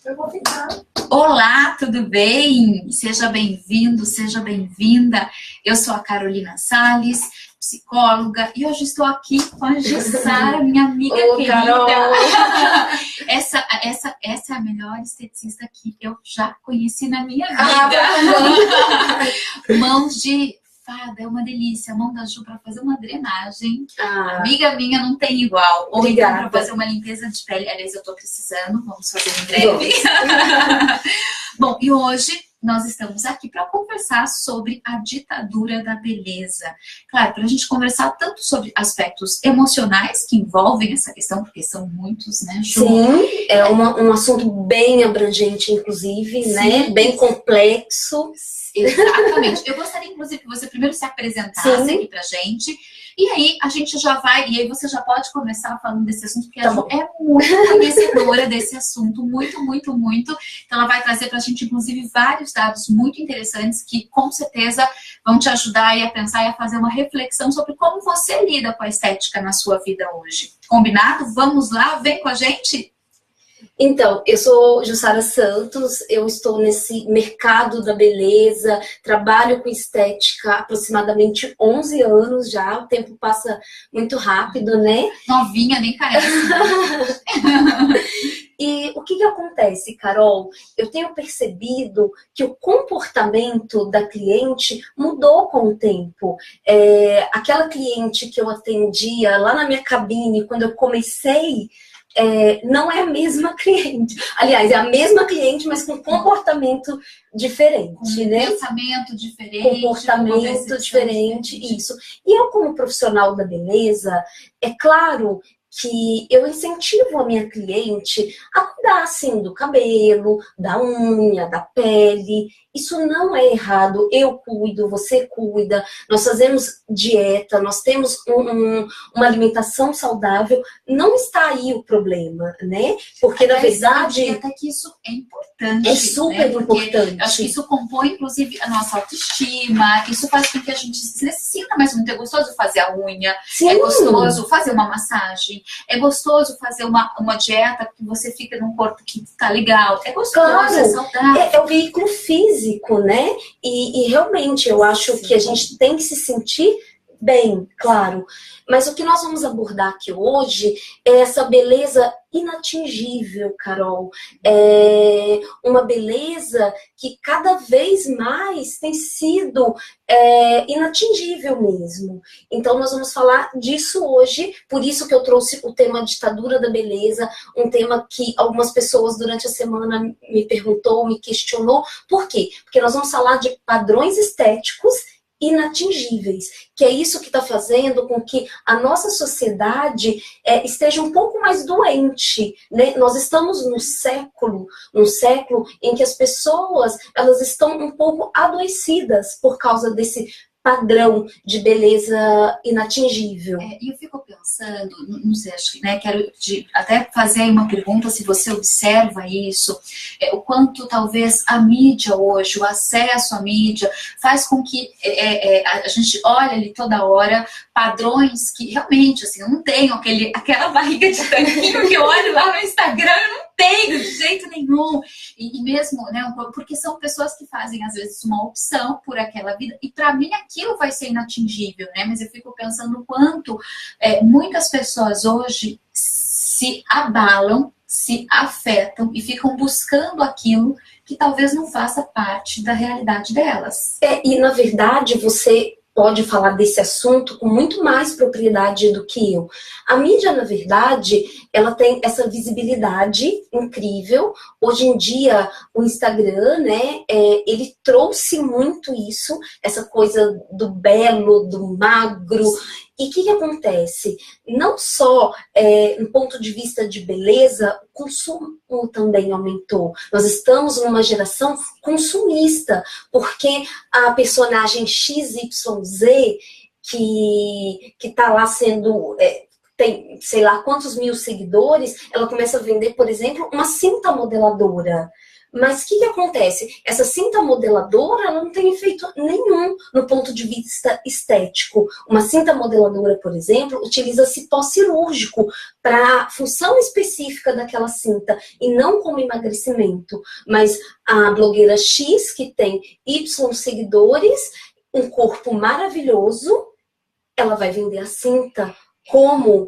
Eu vou ficar. Olá, tudo bem? Seja bem-vindo, seja bem-vinda. Eu sou a Carolina Salles, psicóloga, e hoje estou aqui com a Jussara, minha amiga querida. Carol. Essa é a melhor esteticista que eu já conheci na minha vida. Mãos de fada, é uma delícia. A mão da Ju para fazer uma drenagem. Amiga minha não tem igual. Ou então para fazer uma limpeza de pele. Aliás, eu tô precisando, vamos fazer em breve. Bom, e hoje nós estamos aqui para conversar sobre a ditadura da beleza. Claro, para a gente conversar tanto sobre aspectos emocionais que envolvem essa questão, porque são muitos, né, Ju? Sim, é um assunto bem abrangente, inclusive, sim, né? Bem complexo. Exatamente. Eu gostaria, inclusive, que você primeiro se apresentasse aqui pra gente. E aí, a gente já vai... E aí, você já pode começar falando desse assunto, porque a Ju é muito conhecedora desse assunto. Muito, muito, muito. Então, ela vai trazer pra gente, inclusive, vários dados muito interessantes que, com certeza, vão te ajudar aí a pensar e a fazer uma reflexão sobre como você lida com a estética na sua vida hoje. Combinado? Vamos lá? Vem com a gente? Então, eu sou Jussara Santos, eu estou nesse mercado da beleza, trabalho com estética há aproximadamente 11 anos já, o tempo passa muito rápido, né? Novinha, nem parece. E o que acontece, Carol? Eu tenho percebido que o comportamento da cliente mudou com o tempo. Aquela cliente que eu atendia lá na minha cabine, quando eu comecei, não é a mesma cliente. Aliás, é a mesma cliente, mas com comportamento diferente, né? Pensamento diferente. Comportamento diferente, isso. E eu, como profissional da beleza, é claro que eu incentivo a minha cliente a cuidar, assim, do cabelo, da unha, da pele. Isso não é errado. Eu cuido, você cuida. Nós fazemos dieta, nós temos uma alimentação saudável. Não está aí o problema, né? Porque, na verdade... Até que isso é importante. É super importante. Acho que isso compõe, inclusive, a nossa autoestima. Isso faz com que a gente se sinta mais muito. É gostoso fazer a unha. Sim. É gostoso fazer uma massagem. É gostoso fazer uma dieta que você fica num corpo que tá legal. É gostoso, claro, é saudável. É o veículo físico, né? E realmente eu acho que a gente tem que se sentir bem, claro. Mas o que nós vamos abordar aqui hoje é essa beleza inatingível, Carol. É uma beleza que cada vez mais tem sido inatingível mesmo. Então nós vamos falar disso hoje, por isso que eu trouxe o tema ditadura da beleza, um tema que algumas pessoas durante a semana me perguntou, me questionou. Por quê? Porque nós vamos falar de padrões estéticos inatingíveis, que é isso que está fazendo com que a nossa sociedade esteja um pouco mais doente, né? Nós estamos num século em que as pessoas elas estão um pouco adoecidas por causa desse padrão de beleza inatingível. E eu fico pensando, não sei, acho que, né, quero até fazer aí uma pergunta, se você observa isso, o quanto talvez a mídia hoje, o acesso à mídia, faz com que a gente olhe ali toda hora padrões que realmente, assim, eu não tenho aquela barriga de tanquinho que eu olho lá no Instagram, eu não tenho de jeito nenhum. E mesmo, né, porque são pessoas que fazem, às vezes, uma opção por aquela vida, e para mim aquilo vai ser inatingível, né? Mas eu fico pensando o quanto muitas pessoas hoje se abalam, se afetam e ficam buscando aquilo que talvez não faça parte da realidade delas. E na verdade você pode falar desse assunto com muito mais propriedade do que eu. A mídia, na verdade, ela tem essa visibilidade incrível. Hoje em dia, o Instagram, né, ele trouxe muito isso, essa coisa do belo, do magro. E o que acontece? Não só no ponto de vista de beleza, o consumo também aumentou. Nós estamos numa geração consumista, porque a personagem XYZ, que está lá sendo... tem, sei lá, quantos mil seguidores, ela começa a vender, por exemplo, uma cinta modeladora. Mas o que acontece? Essa cinta modeladora ela não tem efeito nenhum no ponto de vista estético. Uma cinta modeladora, por exemplo, utiliza-se pós-cirúrgico para função específica daquela cinta e não como emagrecimento. Mas a blogueira X, que tem Y seguidores, um corpo maravilhoso, ela vai vender a cinta como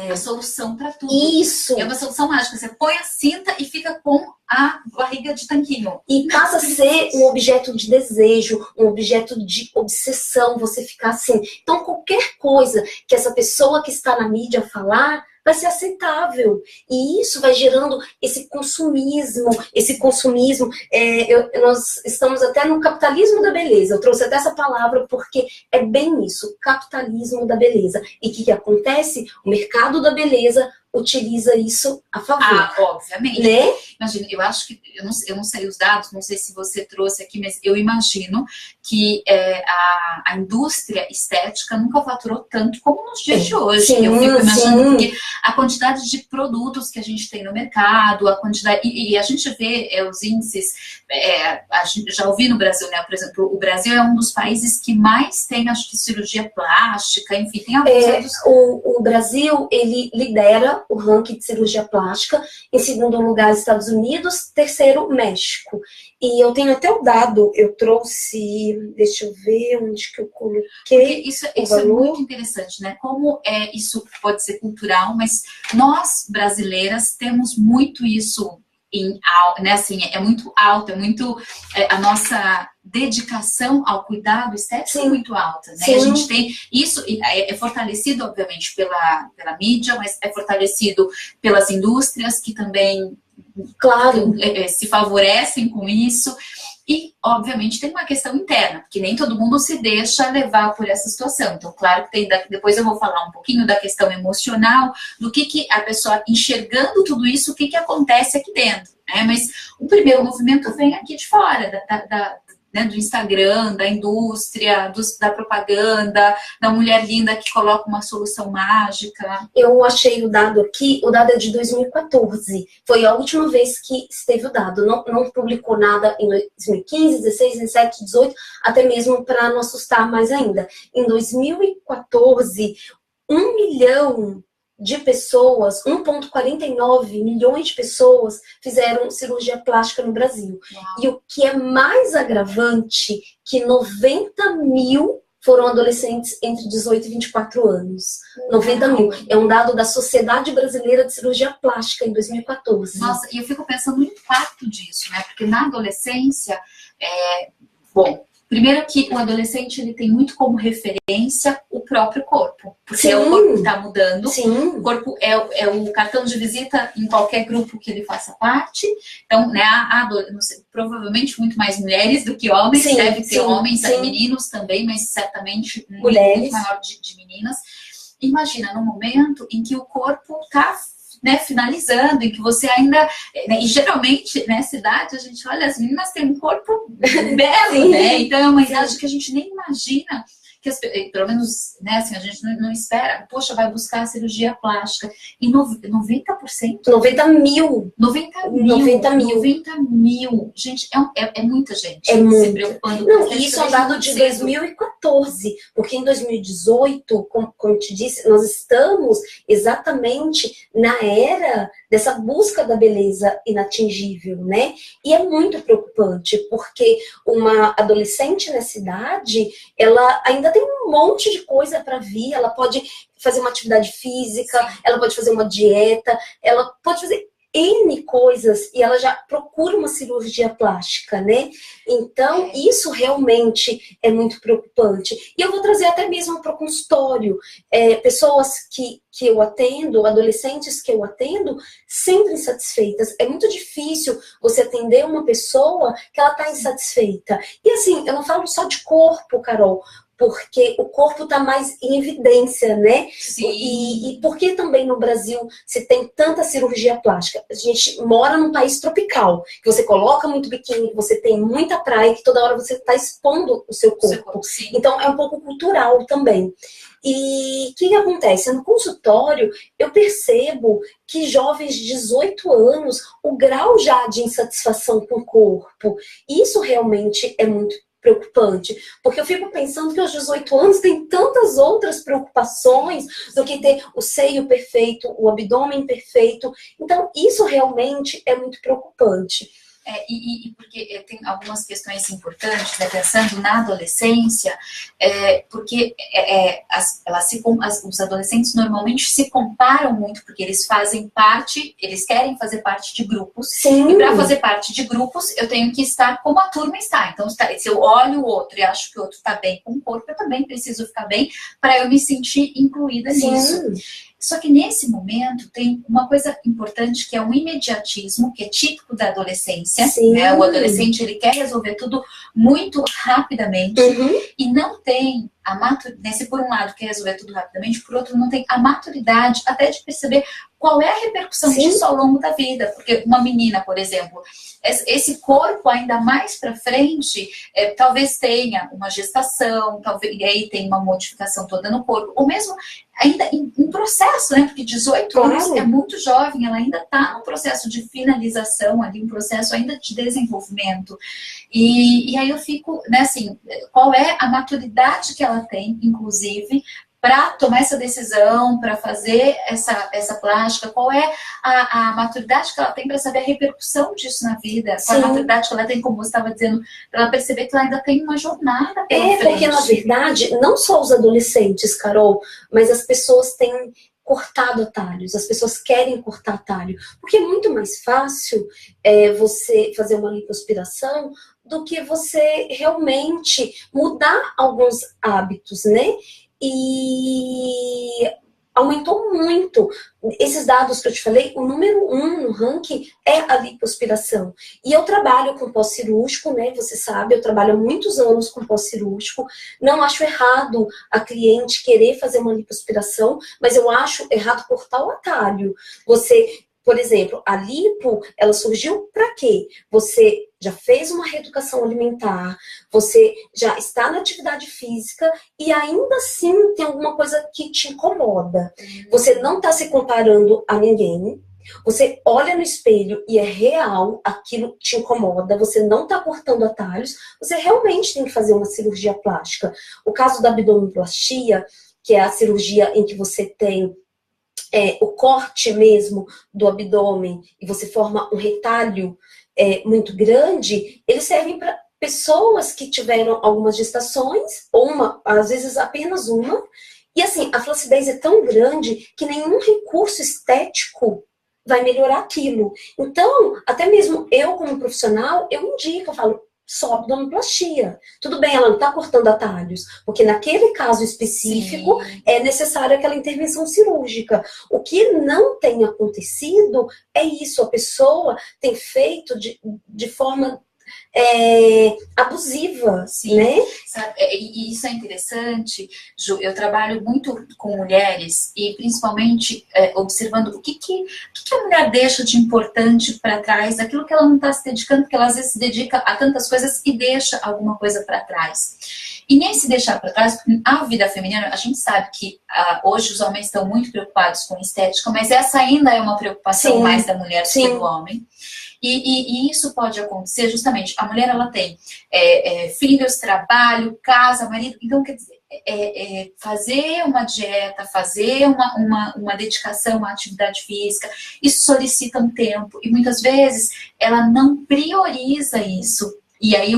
a solução para tudo. Isso. É uma solução mágica. Você põe a cinta e fica com a barriga de tanquinho. E passa a ser um objeto de desejo, um objeto de obsessão, você ficar assim. Então, qualquer coisa que essa pessoa que está na mídia falar vai ser aceitável. E isso vai gerando esse consumismo. Nós estamos até no capitalismo da beleza. Eu trouxe até essa palavra porque é bem isso, capitalismo da beleza. E o que acontece? O mercado da beleza utiliza isso a favor. Ah, obviamente. Né? Imagina, eu acho que, eu não sei os dados, não sei se você trouxe aqui, mas eu imagino que a indústria estética nunca faturou tanto como nos dias de hoje. Sim, eu fico imaginando, sim. porque a quantidade de produtos que a gente tem no mercado, a quantidade, e a gente vê os índices, a gente já ouvi no Brasil, né? Por exemplo, o Brasil é um dos países que mais tem, acho que, cirurgia plástica, enfim, tem alguns outros... O Brasil, ele lidera o ranking de cirurgia plástica, em segundo lugar, Estados Unidos, terceiro, México. E eu tenho até o dado, eu trouxe, deixa eu ver onde que eu coloquei. Porque isso é muito interessante, né? Como isso pode ser cultural, mas nós, brasileiras, temos muito isso, né? Assim, é muito alto, é muito... a nossa dedicação ao cuidado estético é muito alta, né? Sim. A gente tem isso, é fortalecido, obviamente, pela mídia, mas é fortalecido pelas indústrias que também, claro, se favorecem com isso. E, obviamente, tem uma questão interna, porque nem todo mundo se deixa levar por essa situação. Então, claro que depois eu vou falar um pouquinho da questão emocional, do que a pessoa, enxergando tudo isso, o que acontece aqui dentro, né? Mas o primeiro movimento vem aqui de fora, né, do Instagram, da indústria, da propaganda, da mulher linda que coloca uma solução mágica. Eu achei o dado aqui, o dado é de 2014. Foi a última vez que esteve o dado. Não publicou nada em 2015, 16, 17, 18, até mesmo para não assustar mais ainda. Em 2014, 1 milhão de pessoas, 1,49 milhões de pessoas fizeram cirurgia plástica no Brasil. Uau. E o que é mais agravante, que 90 mil foram adolescentes entre 18 e 24 anos. 90 mil. É um dado da Sociedade Brasileira de Cirurgia Plástica, em 2014. Nossa, e eu fico pensando no impacto disso, né? Porque na adolescência, bom... Primeiro que o adolescente ele tem muito como referência o próprio corpo. Porque é o corpo que está mudando. Sim. O corpo é o cartão de visita em qualquer grupo que ele faça parte. Então, né, não sei, provavelmente muito mais mulheres do que homens. Sim, deve ter homens e sim. meninos também, mas certamente mulheres. Muito maior de meninas. Imagina, no momento em que o corpo está... né, finalizando, em que você ainda... Né, e geralmente, nessa idade, a gente olha, as meninas têm um corpo belo, né? Então é uma idade que a gente nem imagina, pelo menos, né, assim, a gente não espera, poxa, vai buscar a cirurgia plástica. E 90%? 90 mil. 90 mil. Gente, é muita gente se preocupando com isso. Isso é um dado de 2014, porque em 2018, como eu te disse, nós estamos exatamente na era dessa busca da beleza inatingível, né? E é muito preocupante, porque uma adolescente nessa idade, ela ainda tem um monte de coisa para vir, ela pode fazer uma atividade física, ela pode fazer uma dieta, ela pode fazer N coisas e ela já procura uma cirurgia plástica, né? Então, isso realmente é muito preocupante. E eu vou trazer até mesmo para o consultório. Pessoas que eu atendo, adolescentes que eu atendo, sempre insatisfeitas. É muito difícil você atender uma pessoa que ela está insatisfeita. E assim, eu não falo só de corpo, Carol, porque o corpo está mais em evidência, né? Sim. E por que também no Brasil se tem tanta cirurgia plástica? A gente mora num país tropical, que você coloca muito biquíni, que você tem muita praia, que toda hora você está expondo o seu corpo. Sim. Então é um pouco cultural também. E o que acontece? No consultório, eu percebo que jovens de 18 anos, o grau já de insatisfação com o corpo, isso realmente é muito preocupante, porque eu fico pensando que aos 18 anos tem tantas outras preocupações do que ter o seio perfeito, o abdômen perfeito. Então, isso realmente é muito preocupante. Porque tem algumas questões importantes, né, pensando na adolescência, porque os adolescentes normalmente se comparam muito, porque eles fazem parte, eles querem fazer parte de grupos. Sim. E para fazer parte de grupos, eu tenho que estar como a turma está. Então, se eu olho o outro e acho que o outro está bem com o corpo, eu também preciso ficar bem para eu me sentir incluída Sim. nisso. Só que nesse momento tem uma coisa importante que é um imediatismo, que é típico da adolescência. Né? O adolescente, ele quer resolver tudo muito rapidamente. E não tem a maturidade, se por um lado quer resolver tudo rapidamente, por outro não tem a maturidade até de perceber qual é a repercussão disso ao longo da vida. Porque uma menina, por exemplo, esse corpo ainda mais para frente, talvez tenha uma gestação, talvez, e aí tem uma modificação toda no corpo, ou mesmo ainda em processo, né? Porque 18 anos é muito jovem, ela ainda está num processo de finalização ali, um processo ainda de desenvolvimento. E aí eu fico, né, assim, qual é a maturidade que ela tem, inclusive, para tomar essa decisão, para fazer essa plástica, qual é a maturidade que ela tem para saber a repercussão disso na vida, qual é a maturidade que ela tem, como você estava dizendo, para ela perceber que ela ainda tem uma jornada pela frente. Porque na verdade, não só os adolescentes, Carol, mas as pessoas têm cortado atalhos, as pessoas querem cortar atalho, porque é muito mais fácil você fazer uma lipoaspiração do que você realmente mudar alguns hábitos, né? E aumentou muito. Esses dados que eu te falei, o número 1 no ranking é a lipoaspiração. E eu trabalho com pós-cirúrgico, né? Você sabe, eu trabalho há muitos anos com pós-cirúrgico. Não acho errado a cliente querer fazer uma lipoaspiração, mas eu acho errado cortar o atalho. Por exemplo, a lipo, ela surgiu para quê? Você já fez uma reeducação alimentar, você já está na atividade física e ainda assim tem alguma coisa que te incomoda. Você não está se comparando a ninguém, você olha no espelho e é real, aquilo te incomoda, você não está cortando atalhos, você realmente tem que fazer uma cirurgia plástica. O caso da abdominoplastia, que é a cirurgia em que você tem o corte mesmo do abdômen e você forma um retalho muito grande, eles servem para pessoas que tiveram algumas gestações, ou às vezes apenas uma, e assim, a flacidez é tão grande que nenhum recurso estético vai melhorar aquilo. Então, até mesmo eu como profissional, eu indico, eu falo, só abdominoplastia. Tudo bem, ela não está cortando atalhos, porque naquele caso específico é necessária aquela intervenção cirúrgica. O que não tem acontecido é isso, a pessoa tem feito de forma abusiva, né? Sabe, e isso é interessante, Ju, eu trabalho muito com mulheres e principalmente observando o que a mulher deixa de importante para trás, aquilo que ela não está se dedicando, porque ela às vezes se dedica a tantas coisas e deixa alguma coisa para trás. E nem se deixar para trás, porque a vida feminina, a gente sabe que hoje os homens estão muito preocupados com estética, mas essa ainda é uma preocupação mais da mulher do que do homem. E isso pode acontecer justamente, a mulher ela tem filhos, trabalho, casa, marido, então quer dizer, fazer uma dieta, fazer uma dedicação à atividade física, isso solicita um tempo e muitas vezes ela não prioriza isso. E aí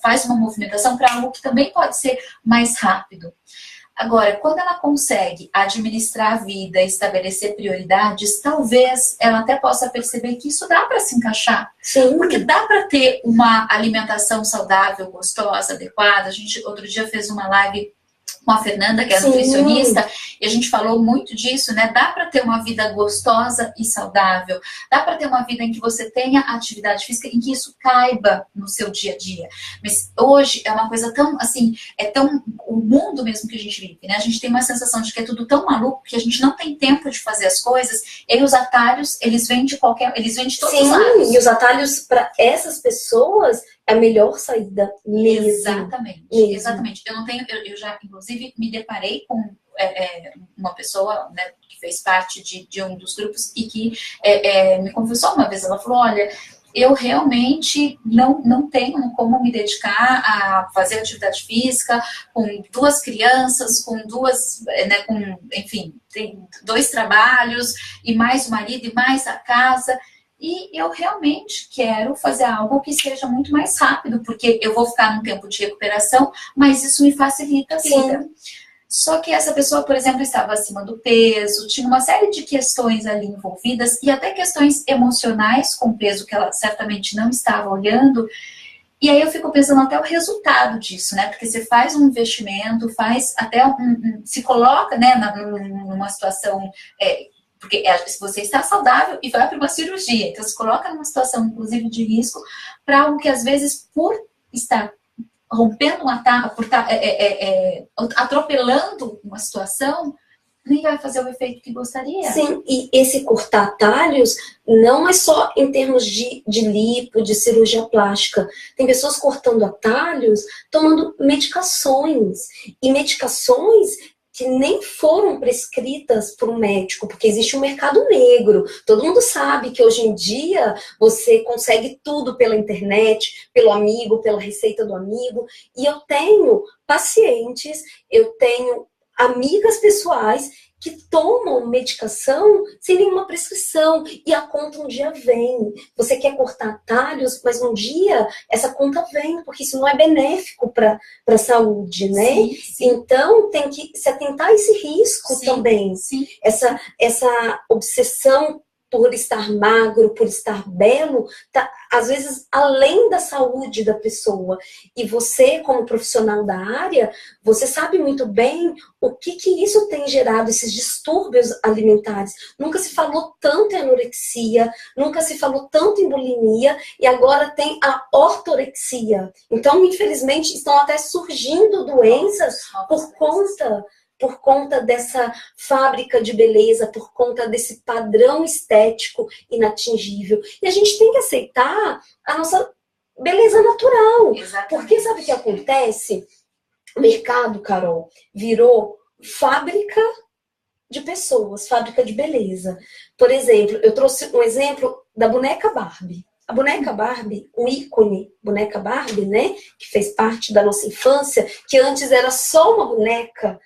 faz uma movimentação para algo que também pode ser mais rápido. Agora, quando ela consegue administrar a vida e estabelecer prioridades, talvez ela até possa perceber que isso dá para se encaixar. Sim. Porque dá para ter uma alimentação saudável, gostosa, adequada. A gente outro dia fez uma live com a Fernanda, que é nutricionista, e a gente falou muito disso, né? Dá para ter uma vida gostosa e saudável, dá para ter uma vida em que você tenha atividade física, em que isso caiba no seu dia a dia. Mas hoje é uma coisa tão, assim, o mundo mesmo que a gente vive, né? A gente tem uma sensação de que é tudo tão maluco que a gente não tem tempo de fazer as coisas, e os atalhos, eles vêm de todos os lados. E os atalhos para essas pessoas, é a melhor saída mesmo. Exatamente, mesmo. Exatamente. Eu não tenho, eu já, inclusive, me deparei com uma pessoa, né, que fez parte de um dos grupos e que me confessou uma vez, ela falou, olha, eu realmente não tenho como me dedicar a fazer atividade física com 2 crianças, com 2, né, enfim, tem 2 trabalhos, e mais o marido, e mais a casa, e eu realmente quero fazer algo que seja muito mais rápido, porque eu vou ficar num tempo de recuperação, mas isso me facilita a vida. Sim. Só que essa pessoa, por exemplo, estava acima do peso, tinha uma série de questões ali envolvidas e até questões emocionais com peso que ela certamente não estava olhando. E aí eu fico pensando até o resultado disso, né? Porque você faz um investimento, faz até se coloca, né, numa situação... porque se você está saudável e vai para uma cirurgia, então se coloca numa situação, inclusive, de risco para algo que, às vezes, por estar rompendo uma etapa, por estar atropelando uma situação, nem vai fazer o efeito que gostaria. Sim, e esse cortar atalhos não é só em termos de lipo, de cirurgia plástica. Tem pessoas cortando atalhos, tomando medicações. E medicações que nem foram prescritas por um médico, porque existe um mercado negro. Todo mundo sabe que hoje em dia você consegue tudo pela internet, pelo amigo, pela receita do amigo. E eu tenho pacientes, eu tenho amigas pessoais que tomam medicação sem nenhuma prescrição e a conta um dia vem. Você quer cortar atalhos, mas um dia essa conta vem, porque isso não é benéfico para a saúde, né? Sim, sim. Então tem que se atentar a esse risco também. Sim. Essa obsessão por estar magro, por estar belo, tá, às vezes, além da saúde da pessoa. E você, como profissional da área, você sabe muito bem o que isso tem gerado, esses distúrbios alimentares. Nunca se falou tanto em anorexia, nunca se falou tanto em bulimia, e agora tem a ortorexia. Então, infelizmente, estão até surgindo doenças por conta dessa fábrica de beleza, por conta desse padrão estético inatingível. E a gente tem que aceitar a nossa beleza natural. Exatamente. Porque sabe o que acontece? O mercado, Carol, virou fábrica de pessoas, fábrica de beleza. Por exemplo, eu trouxe um exemplo da boneca Barbie. A boneca Barbie, o ícone boneca Barbie, né, que fez parte da nossa infância, que antes era só uma boneca,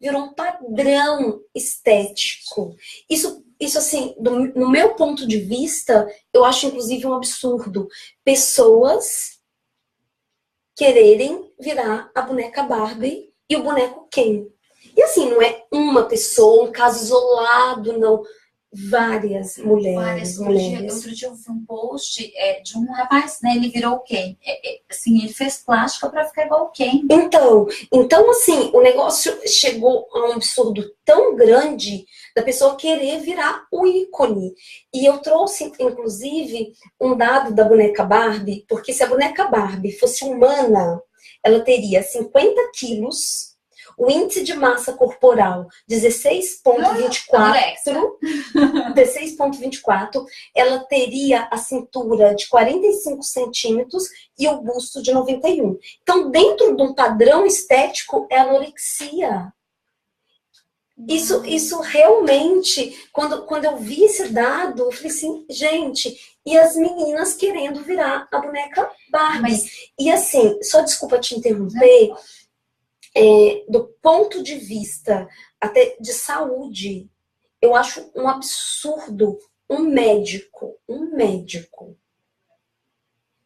virou um padrão estético. Isso assim, no meu ponto de vista, eu acho inclusive um absurdo. Pessoas quererem virar a boneca Barbie e o boneco Ken. E assim, não é uma pessoa, um caso isolado, não. Várias mulheres. Outro dia eu vi um post de um rapaz, né? Ele virou o Ken. Assim, ele fez plástica pra ficar igual o Ken. Então, assim, o negócio chegou a um absurdo tão grande da pessoa querer virar o ícone. E eu trouxe, inclusive, um dado da boneca Barbie, porque se a boneca Barbie fosse humana, ela teria 50 quilos, o índice de massa corporal 16,24, ela teria a cintura de 45 centímetros e o busto de 91. Então, dentro de um padrão estético, é anorexia. Isso realmente, quando eu vi esse dado, eu falei assim, gente, e as meninas querendo virar a boneca Barbie. E assim, só desculpa te interromper, do ponto de vista até de saúde, eu acho um absurdo um médico,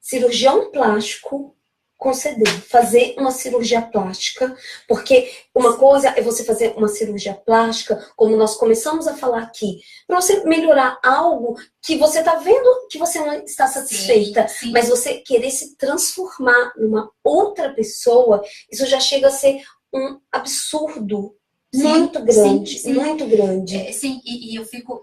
cirurgião plástico, fazer uma cirurgia plástica, porque uma coisa é você fazer uma cirurgia plástica, como nós começamos a falar aqui, para você melhorar algo que você está vendo que você não está satisfeita, sim. Mas você querer se transformar numa outra pessoa, isso já chega a ser um absurdo. Muito grande, muito grande. Sim, e eu fico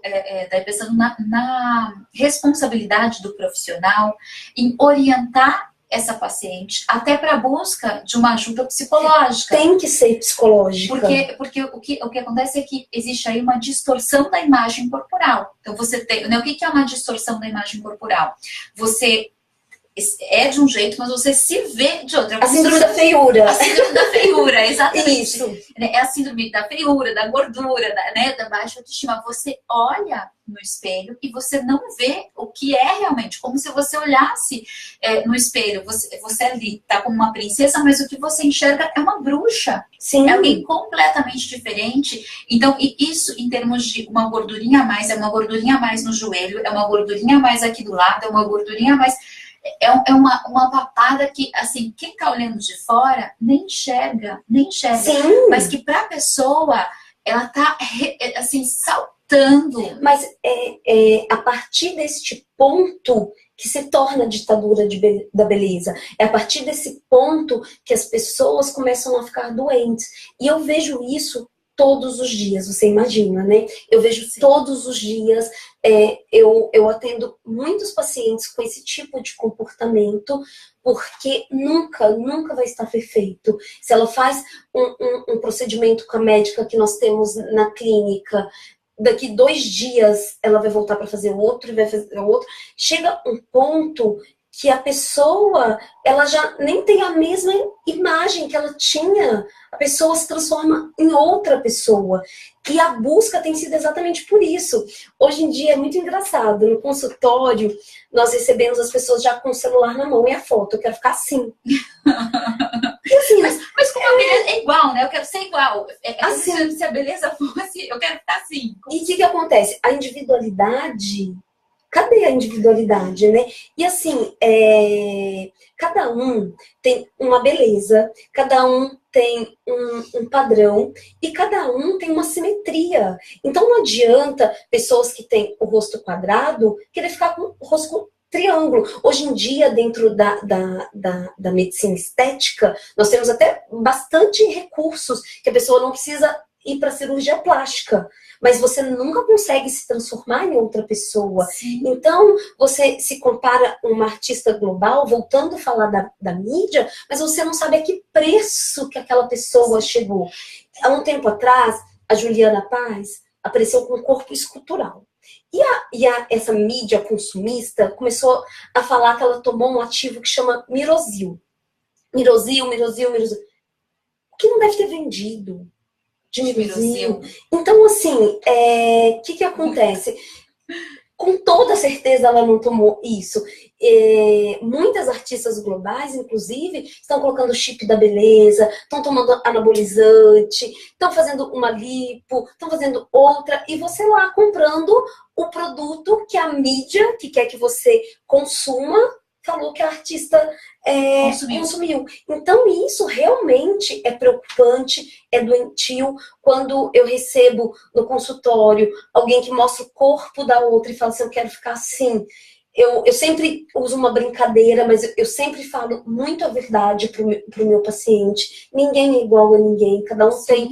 daí pensando na responsabilidade do profissional em orientar essa paciente até para a busca de uma ajuda psicológica. Tem que ser psicológica. Porque o que acontece é que existe aí uma distorção da imagem corporal. Então você tem, né, o que é uma distorção da imagem corporal? Você é de um jeito, mas você se vê de outra. A síndrome da feiura. A síndrome da feiura, exatamente. Isso. É a síndrome da feiura, da gordura, da baixa autoestima. Você olha no espelho e você não vê o que é realmente. Como se você olhasse no espelho. Você ali tá como uma princesa, mas o que você enxerga é uma bruxa. Sim. É alguém completamente diferente. Então, e isso em termos de uma gordurinha a mais, é uma gordurinha a mais no joelho, é uma gordurinha a mais aqui do lado, é uma gordurinha a mais... É uma papada que, assim, quem tá olhando de fora nem enxerga. Sim. Mas que pra pessoa, ela tá, assim, saltando. Mas é a partir deste ponto que se torna a ditadura da beleza. É a partir desse ponto que as pessoas começam a ficar doentes. E eu vejo isso todos os dias, você imagina, né? Eu vejo todos os dias, eu atendo muitos pacientes com esse tipo de comportamento, porque nunca vai estar perfeito. Se ela faz um procedimento com a médica que nós temos na clínica, daqui 2 dias ela vai voltar para fazer outro e vai fazer outro. Chega um ponto que a pessoa, ela já nem tem a mesma imagem que ela tinha. A pessoa se transforma em outra pessoa. E a busca tem sido exatamente por isso. Hoje em dia é muito engraçado. No consultório, nós recebemos as pessoas já com o celular na mão e a foto. Eu quero ficar assim. E assim, mas como a beleza é igual, né? Eu quero ser igual. Assim. Se a beleza fosse, eu quero ficar assim. E o que acontece? A individualidade... Cadê a individualidade, né? E assim, cada um tem uma beleza, cada um tem um padrão e cada um tem uma simetria. Então não adianta pessoas que têm o rosto quadrado querer ficar com o rosto triângulo. Hoje em dia, dentro da medicina estética, nós temos até bastante recursos que a pessoa não precisa ir para cirurgia plástica. Mas você nunca consegue se transformar em outra pessoa. Sim. Então, você se compara uma artista global, voltando a falar da mídia, mas você não sabe a que preço que aquela pessoa chegou. Há um tempo atrás, a Juliana Paz apareceu com um corpo escultural. E essa mídia consumista começou a falar que ela tomou um ativo que chama Mirosil. Mirosil. O que não deve ter vendido? De Mirosil. Então, assim, o que acontece? Com toda certeza ela não tomou isso. Muitas artistas globais, inclusive, estão colocando chip da beleza, estão tomando anabolizante, estão fazendo uma lipo, estão fazendo outra, e você lá comprando o produto que a mídia, que quer que você consuma, falou que a artista consumiu. Então isso realmente é preocupante, é doentio. Quando eu recebo no consultório alguém que mostra o corpo da outra e fala assim, eu quero ficar assim. Eu sempre uso uma brincadeira, mas eu sempre falo muito a verdade pro meu paciente. Ninguém é igual a ninguém, cada um tem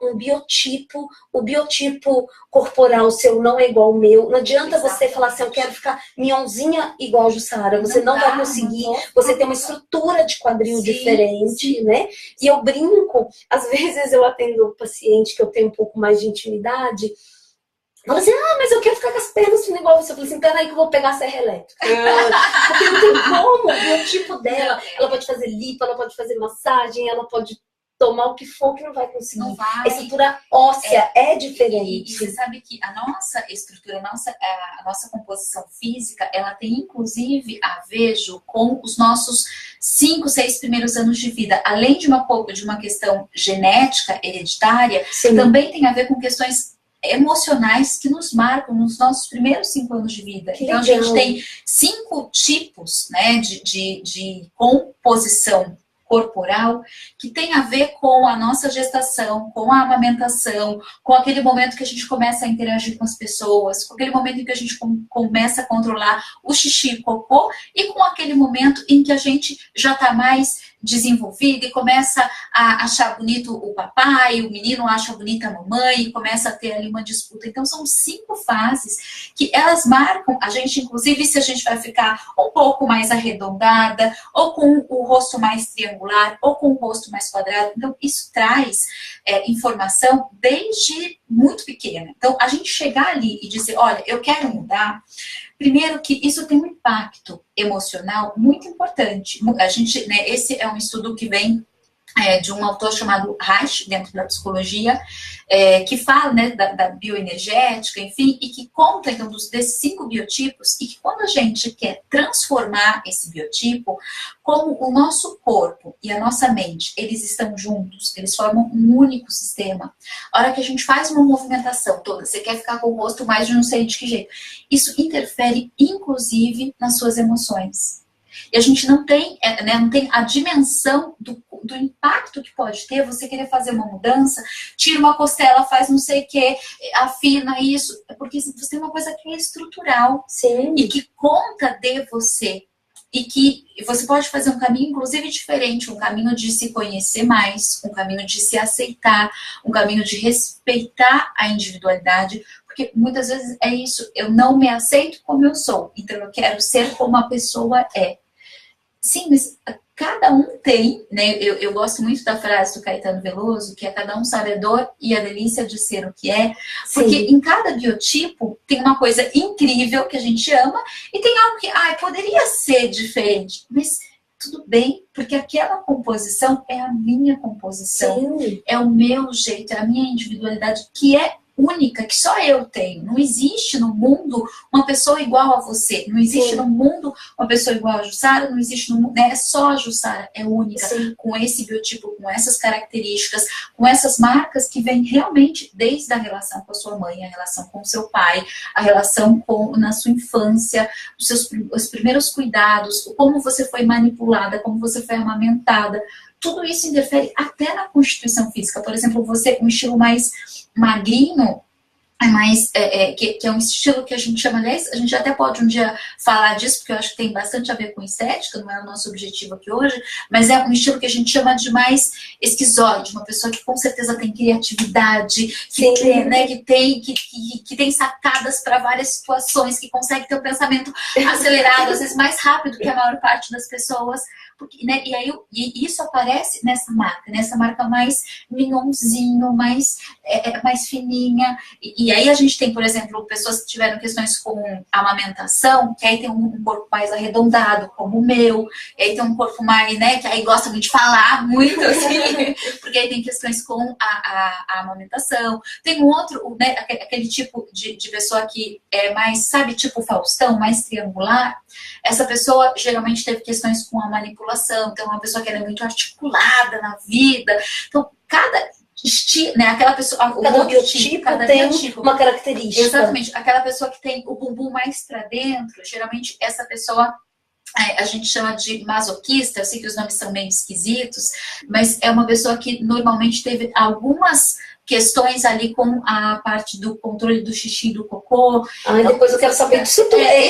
um biotipo. O biotipo corporal seu não é igual ao meu. Não adianta você falar assim, eu quero ficar minhonzinha igual a Jussara. Você não vai conseguir. Você tem uma estrutura de quadril diferente, né? E eu brinco, às vezes eu atendo um paciente que eu tenho um pouco mais de intimidade. Fala assim, mas eu quero ficar com as pernas fino igual você. Eu falei assim, peraí que eu vou pegar a serra elétrica. Porque não tem como, o biotipo dela. Ela pode fazer lipo, ela pode fazer massagem, ela pode tomar o que for que não vai conseguir. Não vai. A estrutura óssea é diferente. E você sabe que a nossa estrutura, a nossa composição física, ela tem inclusive a ver, Ju, com os nossos 5, 6 primeiros anos de vida. Além de uma questão genética, hereditária, Sim. Também tem a ver com questões emocionais que nos marcam nos nossos primeiros 5 anos de vida. Que então legal. A gente tem 5 tipos, né, de composição corporal que tem a ver com a nossa gestação, com a amamentação, com aquele momento que a gente começa a interagir com as pessoas, com aquele momento em que a gente começa a controlar o xixi e o cocô e com aquele momento em que a gente já está mais desenvolvida e começa a achar bonito o papai, o menino acha bonita a mamãe e começa a ter ali uma disputa. Então são 5 fases que elas marcam a gente, inclusive se a gente vai ficar um pouco mais arredondada ou com o rosto mais triangular ou com o rosto mais quadrado. Então isso traz informação desde muito pequena. Então a gente chegar ali e dizer, olha, eu quero mudar, Primeiro que isso tem um impacto emocional muito importante. A gente, né, esse é um estudo que vem de um autor chamado Reich, dentro da psicologia, que fala, né, da bioenergética, enfim, e que conta, então, desses 5 biotipos, e que quando a gente quer transformar esse biotipo, como o nosso corpo e a nossa mente, eles estão juntos, eles formam um único sistema. A hora que a gente faz uma movimentação toda, você quer ficar com o rosto mais de não sei de que jeito, isso interfere, inclusive, nas suas emoções. E a gente não tem, né, não tem a dimensão do impacto que pode ter você querer fazer uma mudança, tira uma costela, faz não sei o que, afina isso, porque você tem uma coisa que é estrutural. Sim. E que conta de você. E que você pode fazer um caminho, inclusive, diferente, um caminho de se conhecer mais, um caminho de se aceitar, um caminho de respeitar a individualidade, porque muitas vezes é isso, eu não me aceito como eu sou, então eu quero ser como a pessoa é. Sim, mas cada um tem, né? Eu gosto muito da frase do Caetano Veloso, que é cada um sabe a dor e a delícia de ser o que é, porque em cada biotipo tem uma coisa incrível que a gente ama e tem algo que, poderia ser diferente, mas tudo bem, porque aquela composição é a minha composição, Sim. é o meu jeito, é a minha individualidade, que é única, que só eu tenho. Não existe no mundo uma pessoa igual a você. Não existe no mundo uma pessoa igual a Jussara. Não existe no mundo, né? É só a Jussara, é única. Sim. Com esse biotipo, com essas características, com essas marcas que vêm realmente desde a relação com a sua mãe, a relação com o seu pai, a relação na sua infância, os primeiros cuidados, como você foi manipulada, como você foi amamentada. Tudo isso interfere até na constituição física. Por exemplo, você, um estilo mais magrinho, que é um estilo que a gente chama, aliás, a gente até pode um dia falar disso, porque eu acho que tem bastante a ver com estética, não é o nosso objetivo aqui hoje, mas é um estilo que a gente chama de mais esquizoide, uma pessoa que com certeza tem criatividade, que tem sacadas para várias situações, que consegue ter o pensamento acelerado, às vezes mais rápido que a maior parte das pessoas. Porque, né, e isso aparece nessa marca mais minhonzinho, mais fininha. E aí a gente tem, por exemplo, pessoas que tiveram questões com amamentação, que aí tem um corpo mais arredondado, como o meu, e aí tem um corpo mais, né, que aí gosta muito de falar muito, assim, porque aí tem questões com a amamentação. Tem um outro, né, aquele tipo de pessoa que é mais, sabe, tipo Faustão, mais triangular. Essa pessoa geralmente teve questões com a manipulação, então é uma pessoa que era muito articulada na vida. Então, cada estilo, né, aquela pessoa, cada biotipo tem uma característica. Exatamente, aquela pessoa que tem o bumbum mais para dentro, geralmente essa pessoa a gente chama de masoquista. Eu sei que os nomes são meio esquisitos, mas é uma pessoa que normalmente teve algumas questões ali com a parte do controle do xixi e do cocô. Depois eu quero saber disso tudo. É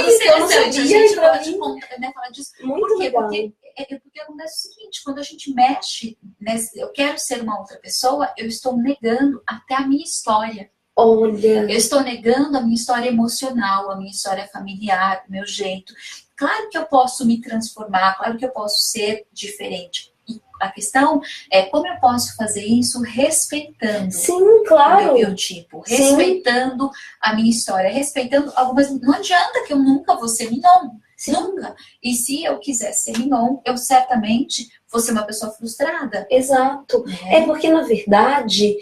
muito interessante a gente falar disso. Muito legal. Porque acontece o seguinte, quando a gente mexe, né, eu quero ser uma outra pessoa, eu estou negando até a minha história. Olha. Eu estou negando a minha história emocional, a minha história familiar, o meu jeito. Claro que eu posso me transformar, claro que eu posso ser diferente. E a questão é como eu posso fazer isso respeitando o meu biotipo, respeitando a minha história, respeitando algumas... Não adianta que eu nunca vou ser Mignon, nunca. E se eu quiser ser Mignon, eu certamente vou ser uma pessoa frustrada. Exato. É porque, na verdade,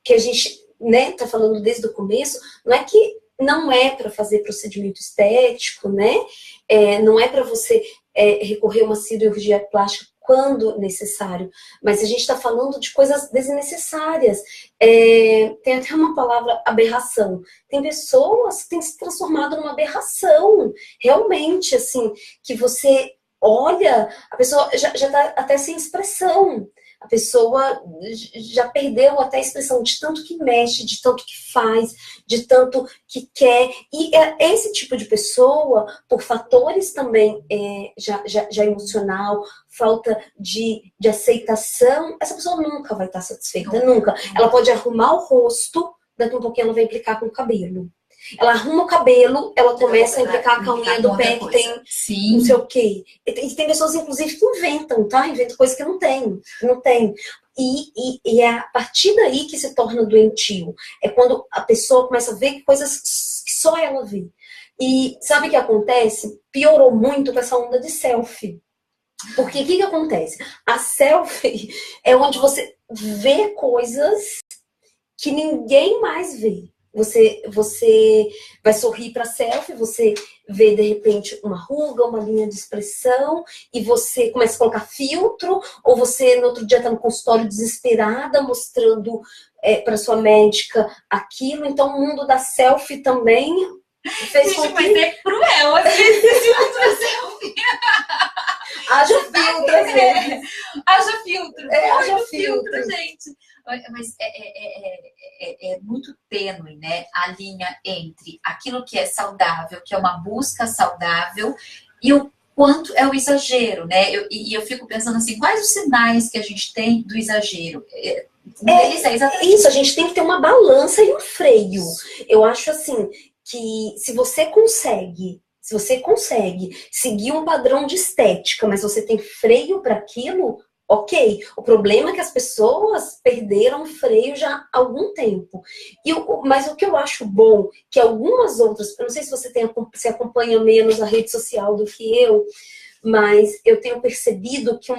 que a gente, né, tá falando desde o começo, não é que não é para fazer procedimento estético, né? Não é para você recorrer a uma cirurgia plástica quando necessário, mas a gente está falando de coisas desnecessárias. Tem até uma palavra, aberração. Tem pessoas que têm se transformado numa aberração, realmente, assim, que você olha, a pessoa já está até sem expressão. A pessoa já perdeu até a expressão de tanto que mexe, de tanto que faz, de tanto que quer. E esse tipo de pessoa, por fatores também já emocional, falta de aceitação, essa pessoa nunca vai estar satisfeita, nunca. Ela pode arrumar o rosto, daqui a um pouquinho ela vai implicar com o cabelo. Ela arruma o cabelo, ela começa a implicar com a unha do pé que tem não sei o quê. E tem pessoas, inclusive, que inventam, tá? Inventam coisas que não tem. E é a partir daí que se torna doentio. É quando a pessoa começa a ver coisas que só ela vê. E sabe o que acontece? Piorou muito com essa onda de selfie. Porque o que acontece? A selfie é onde você vê coisas que ninguém mais vê. Você vai sorrir para selfie, você vê de repente uma ruga, uma linha de expressão, e você começa a colocar filtro, ou você no outro dia está no consultório desesperada, mostrando para sua médica aquilo. Então o mundo da selfie também fez com que... Mas é cruel, às vezes, esse mundo da selfie. Haja filtro, às vezes. Haja filtro. Haja filtro, gente. Mas é muito tênue, né? A linha entre aquilo que é saudável, que é uma busca saudável, e o quanto é o exagero, né? E eu fico pensando assim, quais os sinais que a gente tem do exagero? Isso, a gente tem que ter uma balança e um freio. Eu acho assim, que se você consegue seguir um padrão de estética, mas você tem freio para aquilo, ok. O problema é que as pessoas perderam o freio já há algum tempo. Mas o que eu acho bom, que algumas outras, eu não sei se você acompanha menos a rede social do que eu, mas eu tenho percebido que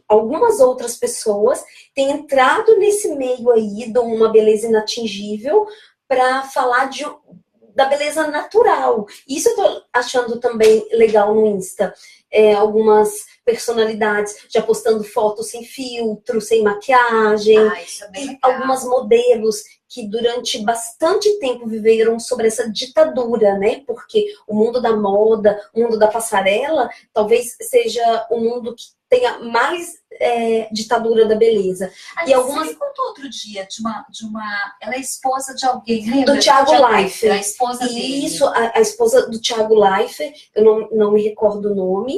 algumas outras pessoas têm entrado nesse meio aí de uma beleza inatingível para falar da beleza natural. Isso eu tô achando também legal no Insta. Algumas personalidades já postando fotos sem filtro, sem maquiagem. Isso é bem legal. Algumas modelos que durante bastante tempo viveram sobre essa ditadura, né? Porque o mundo da moda, o mundo da passarela, talvez seja o mundo que tenha mais ditadura da beleza. E algumas... Você me contou outro dia de uma... Ela é esposa de alguém, lembra? Do Thiago Leifert. A esposa dele. Isso, a esposa do Thiago Leifert, eu não me recordo o nome.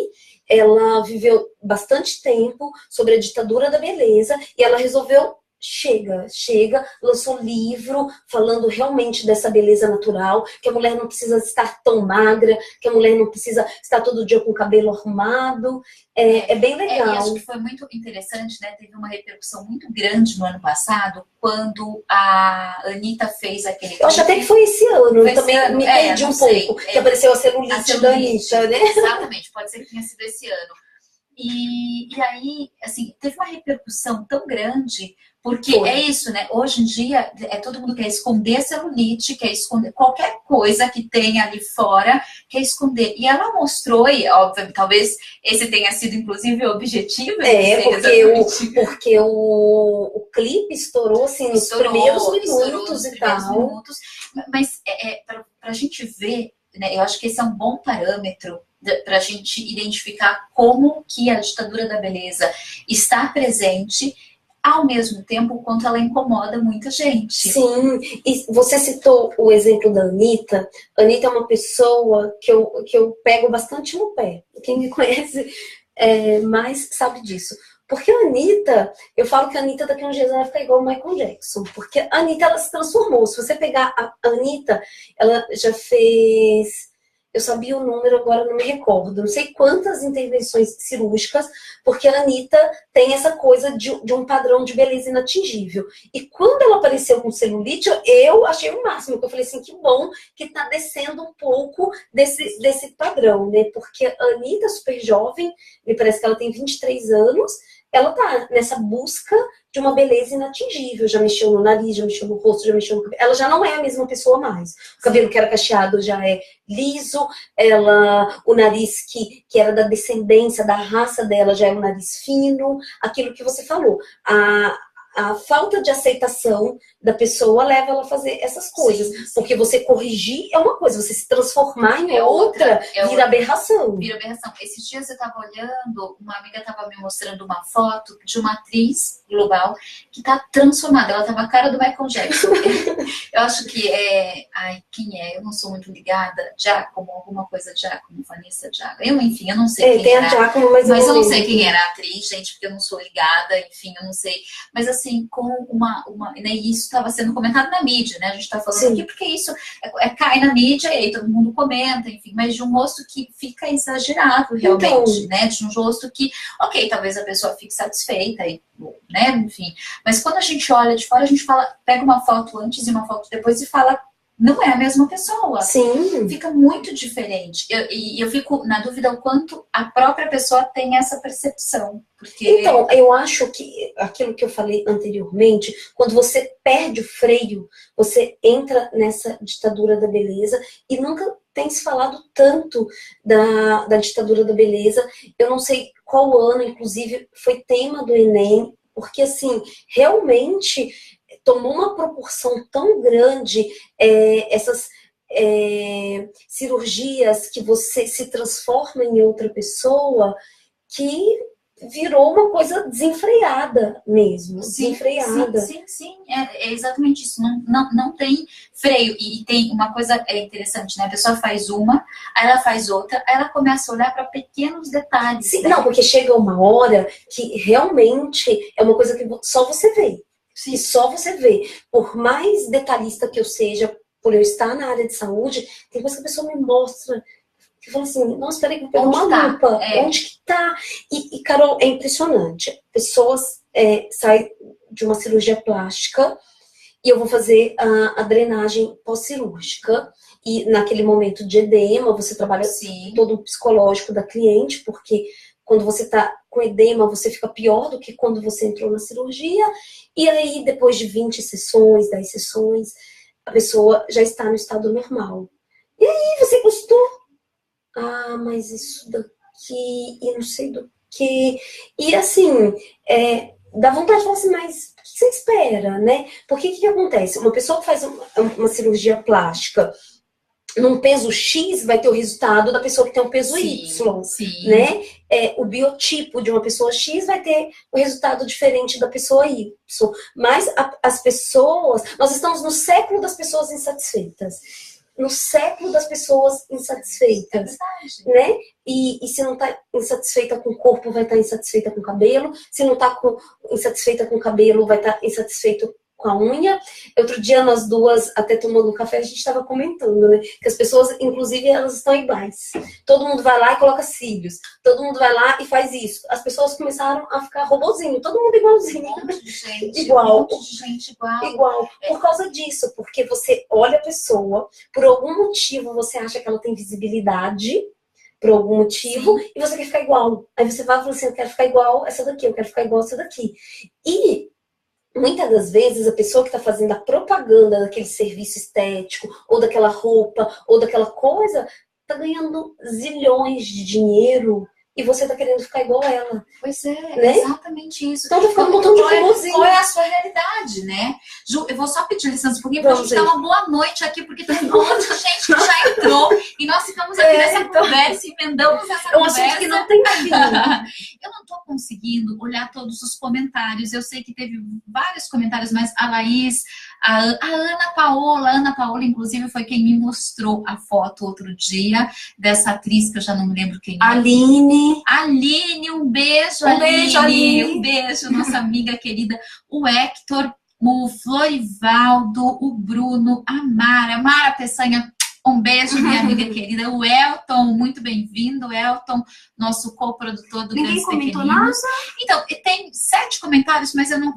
Ela viveu bastante tempo sobre a ditadura da beleza e ela resolveu chega, lançou um livro falando realmente dessa beleza natural, que a mulher não precisa estar tão magra, que a mulher não precisa estar todo dia com o cabelo arrumado. É bem legal. E acho que foi muito interessante, né? Teve uma repercussão muito grande no ano passado, quando a Anitta fez aquele... Eu acho até que foi esse ano, eu também me perdi um pouco, que apareceu a celulite da Anitta, né? Exatamente, pode ser que tenha sido esse ano. E aí, assim, teve uma repercussão tão grande, porque é isso, né? Hoje em dia, todo mundo quer esconder a celulite, quer esconder qualquer coisa que tenha ali fora, quer esconder. E ela mostrou, e óbvio, talvez esse tenha sido, inclusive, o objetivo. Porque o clipe estourou, assim, nos primeiros minutos e tal. Mas pra gente ver, né? Eu acho que esse é um bom parâmetro para a gente identificar como que a ditadura da beleza está presente, ao mesmo tempo o quanto ela incomoda muita gente. Sim, e você citou o exemplo da Anitta. A Anitta é uma pessoa que eu pego bastante no pé. Quem me conhece mais sabe disso. Porque a Anitta, eu falo que a Anitta daqui a uns dias vai ficar igual o Michael Jackson. Porque a Anitta, ela se transformou. Se você pegar a Anitta, ela já fez... Eu sabia o número, agora não me recordo. Não sei quantas intervenções cirúrgicas, porque a Anitta tem essa coisa de um padrão de beleza inatingível. E quando ela apareceu com celulite, eu achei o máximo. Porque eu falei assim, que bom que tá descendo um pouco desse padrão, né? Porque a Anitta é super jovem, me parece que ela tem 23 anos, ela tá nessa busca de uma beleza inatingível. Já mexeu no nariz, já mexeu no rosto, já mexeu no cabelo. Ela já não é a mesma pessoa mais. O cabelo que era cacheado já é liso. O nariz que era da descendência, da raça dela, já é um nariz fino. Aquilo que você falou. A falta de aceitação da pessoa leva ela a fazer essas coisas. Sim. Porque você corrigir é uma coisa, você se transformar em outra vira aberração. Vira aberração. Esses dias eu estava olhando, uma amiga estava me mostrando uma foto de uma atriz global que está transformada. Ela estava a cara do Michael Jackson. Eu acho que quem é? Eu não sou muito ligada. Giacomo, alguma coisa Giacomo, Vanessa Giacomo. Enfim, eu não sei quem tem era. A Giacomo, mas eu não sei quem era a atriz, gente, porque eu não sou ligada. Enfim, eu não sei. Mas assim, com né, isso estava sendo comentado na mídia, né? A gente está falando Sim. aqui porque isso cai na mídia e aí todo mundo comenta, enfim, mas de um rosto que fica exagerado realmente, né? De um rosto que, ok, talvez a pessoa fique satisfeita, né? Enfim, mas quando a gente olha de fora, a gente pega uma foto antes e uma foto depois e fala não é a mesma pessoa. Sim. Fica muito diferente. Eu fico na dúvida o quanto a própria pessoa tem essa percepção. Porque... Então, eu acho que aquilo que eu falei anteriormente, quando você perde o freio, você entra nessa ditadura da beleza e nunca tem se falado tanto da ditadura da beleza. Eu não sei qual ano, inclusive, foi tema do Enem, porque, assim, realmente tomou uma proporção tão grande essas cirurgias que você se transforma em outra pessoa, que virou uma coisa desenfreada mesmo. Sim, desenfreada. Sim. É exatamente isso. Não tem freio. E tem uma coisa interessante, né? A pessoa faz uma, aí ela faz outra, aí ela começa a olhar para pequenos detalhes. Sim, né? não, porque chega uma hora que realmente é uma coisa que só você vê. Sim. E só você vê. Por mais detalhista que eu seja, por eu estar na área de saúde, tem coisa que a pessoa me mostra. Eu falo assim, nossa, peraí, vou pegar uma lupa. Onde que tá? E, Carol, é impressionante. Pessoas saem de uma cirurgia plástica e eu vou fazer a drenagem pós-cirúrgica. E naquele momento de edema, você trabalha todo o psicológico da cliente, porque quando você tá com edema, você fica pior do que quando você entrou na cirurgia. E aí, depois de 20 sessões, 10 sessões, a pessoa já está no estado normal. E aí, você gostou? Ah, mas isso daqui, e não sei do que. E assim, dá vontade de falar assim, mas o que você espera, né? Porque o que acontece? Uma pessoa que faz uma cirurgia plástica num peso X vai ter o resultado da pessoa que tem um peso Y, né? O biotipo de uma pessoa X vai ter o resultado diferente da pessoa Y. Mas as pessoas... Nós estamos no século das pessoas insatisfeitas. No século das pessoas insatisfeitas, né? E se não tá insatisfeita com o corpo, vai estar insatisfeita com o cabelo. Se não tá insatisfeita com o cabelo, vai estar insatisfeito com a unha. Outro dia, nós duas, até tomando um café, a gente estava comentando, né? Que as pessoas, inclusive, elas estão iguais. Todo mundo vai lá e coloca cílios. Todo mundo vai lá e faz isso. As pessoas começaram a ficar robozinho. Todo mundo igualzinho. Um monte de gente, igual. Um monte de gente igual. Igual. Por causa disso. Porque você olha a pessoa, por algum motivo você acha que ela tem visibilidade, por algum motivo, e você quer ficar igual. Aí você vai e fala assim, eu quero ficar igual essa daqui, eu quero ficar igual essa daqui. E muitas das vezes, a pessoa que está fazendo a propaganda daquele serviço estético, ou daquela roupa, ou daquela coisa, está ganhando zilhões de dinheiro e você está querendo ficar igual a ela. Pois é, né? Exatamente isso. Então, tá ficando um montão de robôzinho. Qual é a sua realidade, né? Ju, eu vou só pedir licença um pouquinho pra gente dar uma boa noite aqui, porque tem um monte de gente que já entrou e nós ficamos aqui nessa conversa e emendamos essa conversa. É um assunto que não tem fim. Eu não tô conseguindo olhar todos os comentários. Eu sei que teve vários comentários, mas a Laís, a Ana Paola, inclusive, foi quem me mostrou a foto outro dia dessa atriz que eu já não me lembro quem é. Aline, um beijo, Aline. Um beijo, nossa amiga querida. O Hector, o Florivaldo, o Bruno, a Mara Peçanha. Um beijo, minha amiga querida. O Elton, muito bem-vindo. Elton, nosso co-produtor do Grandes Pequeninos. Então, tem 7 comentários, mas eu não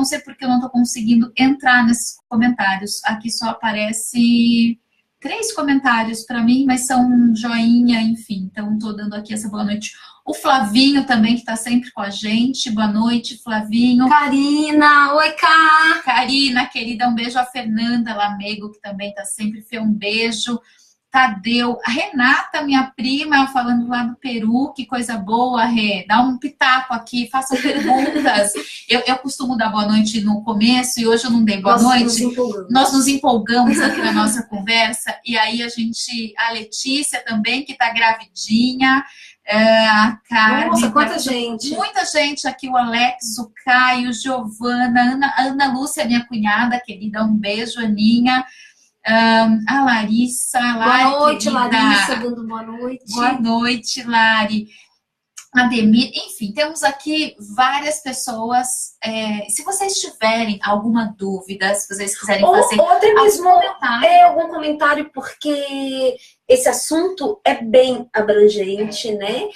sei porque eu não estou conseguindo entrar nesses comentários. Aqui só aparece 3 comentários para mim, mas são um joinha, enfim. Então, estou dando aqui essa boa noite. O Flavinho também, que está sempre com a gente. Boa noite, Flavinho. Karina, oi, Cá. Karina, querida, um beijo. A Fernanda Lamego, que também está sempre. Um beijo. Tadeu. A Renata, minha prima, falando lá do Peru. Que coisa boa, Rê. Dá um pitaco aqui, façam perguntas. Eu costumo dar boa noite no começo e hoje eu não dei boa noite. Nós nos empolgamos aqui na nossa conversa. E aí a Letícia também, que está gravidinha. A Carmen, nossa, quanta gente. Muita gente aqui, o Alex, o Caio, Giovana, Ana Lúcia, minha cunhada querida, um beijo, Aninha, a Larissa, Lari, boa noite, querida. Larissa, dando boa noite. Boa noite, Lari. Ademir, enfim, temos aqui várias pessoas. Se vocês tiverem alguma dúvida, se vocês quiserem fazer ou até mesmo algum comentário, porque esse assunto é bem abrangente, né?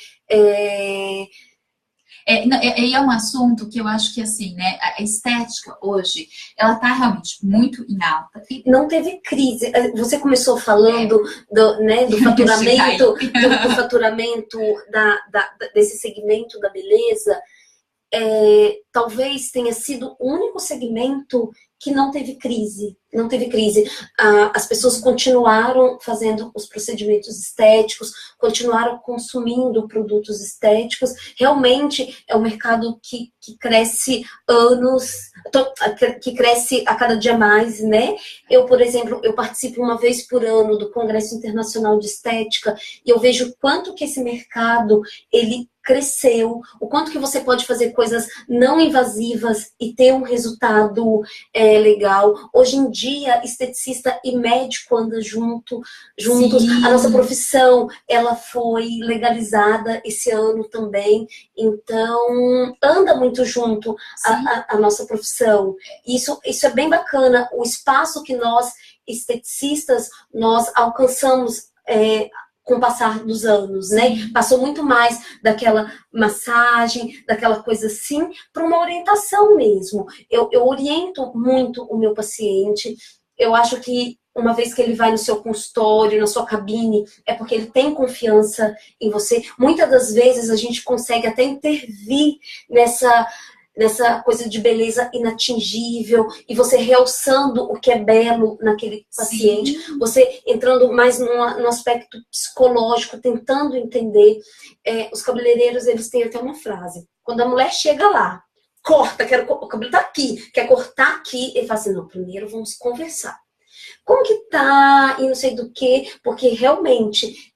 E é um assunto que eu acho que, assim, né, a estética hoje, ela tá realmente muito em alta. Não teve crise. Você começou falando do faturamento, do faturamento desse segmento da beleza. Talvez tenha sido o único segmento que não teve crise. Não teve crise. As pessoas continuaram fazendo os procedimentos estéticos, continuaram consumindo produtos estéticos. Realmente é um mercado que cresce que cresce a cada dia mais, né? Eu, por exemplo, eu participo uma vez por ano do Congresso Internacional de Estética e eu vejo o quanto que esse mercado, ele cresceu, o quanto que você pode fazer coisas não invasivas e ter um resultado legal. Hoje em dia, esteticista e médico andam juntos. Sim. A nossa profissão, ela foi legalizada esse ano também, então anda muito junto a nossa profissão. Isso é bem bacana, o espaço que nós, esteticistas, nós alcançamos com o passar dos anos, né? Passou muito mais daquela massagem, daquela coisa assim, para uma orientação mesmo. Eu oriento muito o meu paciente. Eu acho que uma vez que ele vai no seu consultório, na sua cabine, é porque ele tem confiança em você. Muitas das vezes a gente consegue até intervir nessa coisa de beleza inatingível, e você realçando o que é belo naquele paciente, você entrando mais no aspecto psicológico, tentando entender. Os cabeleireiros, eles têm até uma frase: quando a mulher chega lá, corta, o cabelo tá aqui, quer cortar aqui, ele fala assim, não, primeiro vamos conversar. Como que tá, e não sei do que, porque realmente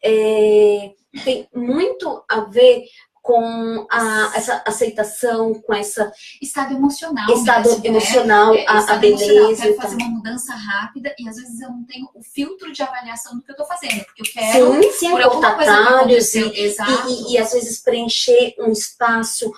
tem muito a ver com essa aceitação, com essa... Estado emocional. Estado emocional, a beleza. Eu quero fazer uma mudança rápida e às vezes eu não tenho o filtro de avaliação do que eu estou fazendo, porque eu quero... Sim, cortar talhos e às vezes preencher um espaço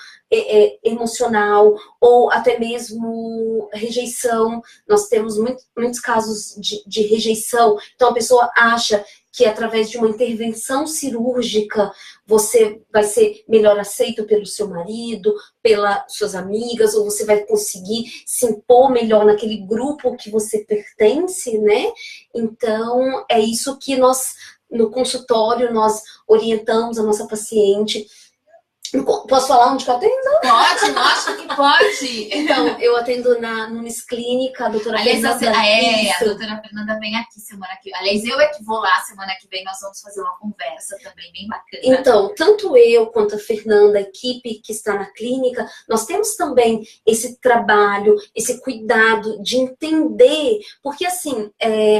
emocional, ou até mesmo rejeição. Nós temos muitos casos de rejeição. Então a pessoa acha que através de uma intervenção cirúrgica você vai ser melhor aceito pelo seu marido, pelas suas amigas, ou você vai conseguir se impor melhor naquele grupo que você pertence, né? Então, é isso que nós, no consultório, nós orientamos a nossa paciente. Posso falar onde que eu atendo? Pode, lógico que pode. Então, eu atendo na Nunes Clínica, a doutora Fernanda. A doutora Fernanda vem aqui semana que vem. Aliás, eu é que vou lá semana que vem, nós vamos fazer uma conversa também bem bacana. Então, tanto eu quanto a Fernanda, a equipe que está na clínica, nós temos também esse trabalho, esse cuidado de entender, porque assim,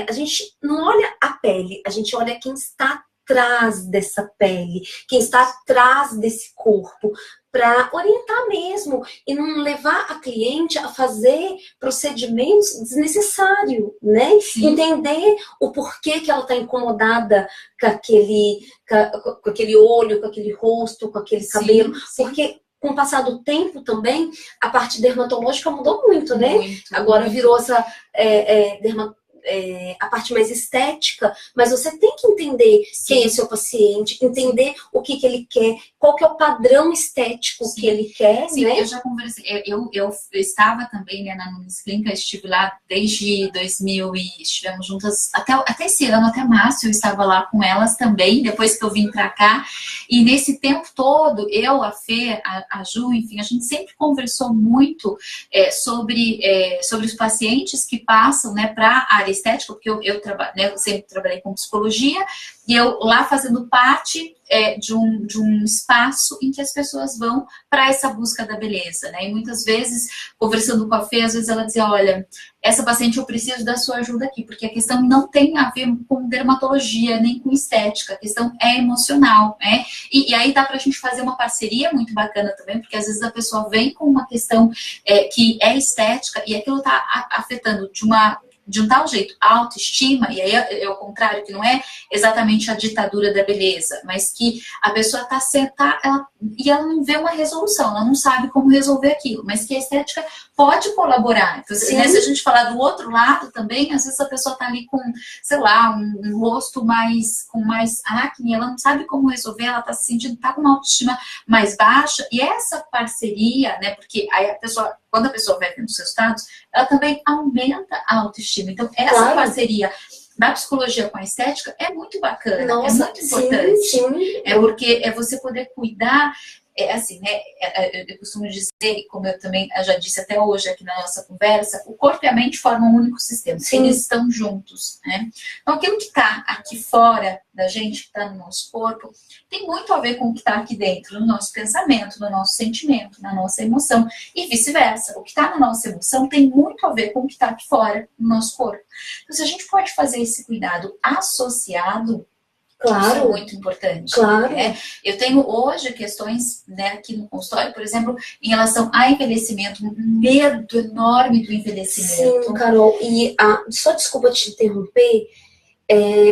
a gente não olha a pele, a gente olha quem está atrás dessa pele, quem está atrás desse corpo, para orientar mesmo e não levar a cliente a fazer procedimentos desnecessários, né? Sim. Entender o porquê que ela está incomodada com aquele olho, com aquele rosto, com aquele cabelo, porque com o passar do tempo também, a parte dermatológica mudou muito, né? Agora virou essa a parte mais estética, mas você tem que entender quem é seu paciente, entender o que ele quer, qual que é o padrão estético que ele quer, né? Eu já conversei, eu estava também, né, na Nunes Clínica, estive lá desde 2000 e estivemos juntas até esse ano, até março eu estava lá com elas também, depois que eu vim pra cá, e nesse tempo todo, eu, a Fê, a Ju, enfim, a gente sempre conversou muito sobre os pacientes que passam, né, para a área estética, porque eu sempre trabalhei com psicologia, e eu lá fazendo parte de um espaço em que as pessoas vão para essa busca da beleza, né? E muitas vezes, conversando com a Fê, às vezes ela dizia, olha, essa paciente eu preciso da sua ajuda aqui, porque a questão não tem a ver com dermatologia, nem com estética, a questão é emocional, né? E aí dá pra gente fazer uma parceria muito bacana também, porque às vezes a pessoa vem com uma questão que é estética e aquilo tá afetando de uma de um tal jeito, a autoestima, e aí é o contrário, que não é exatamente a ditadura da beleza, mas que a pessoa está sentada e ela não vê uma resolução, ela não sabe como resolver aquilo, mas que a estética pode colaborar. Então, né, se a gente falar do outro lado também, às vezes a pessoa está ali com, sei lá, um rosto com mais acne, ela não sabe como resolver, ela está se sentindo, está com uma autoestima mais baixa, e essa parceria, né, porque aí quando a pessoa vai vendo os resultados, ela também aumenta a autoestima. Então, essa parceria da psicologia com a estética é muito bacana, é muito importante. Sim. É porque é você poder cuidar, assim, né, eu costumo dizer, como eu também já disse até hoje aqui na nossa conversa, o corpo e a mente formam um único sistema, eles estão juntos, né? Então, aquilo que está aqui fora da gente, que está no nosso corpo, tem muito a ver com o que está aqui dentro, no nosso pensamento, no nosso sentimento, na nossa emoção, e vice-versa. O que está na nossa emoção tem muito a ver com o que está aqui fora, no nosso corpo. Então, se a gente pode fazer esse cuidado associado, isso é muito importante. Claro. Né? Eu tenho hoje questões, né, aqui no consultório, por exemplo, em relação a envelhecimento, um medo enorme do envelhecimento. Sim, Carol, e só desculpa te interromper,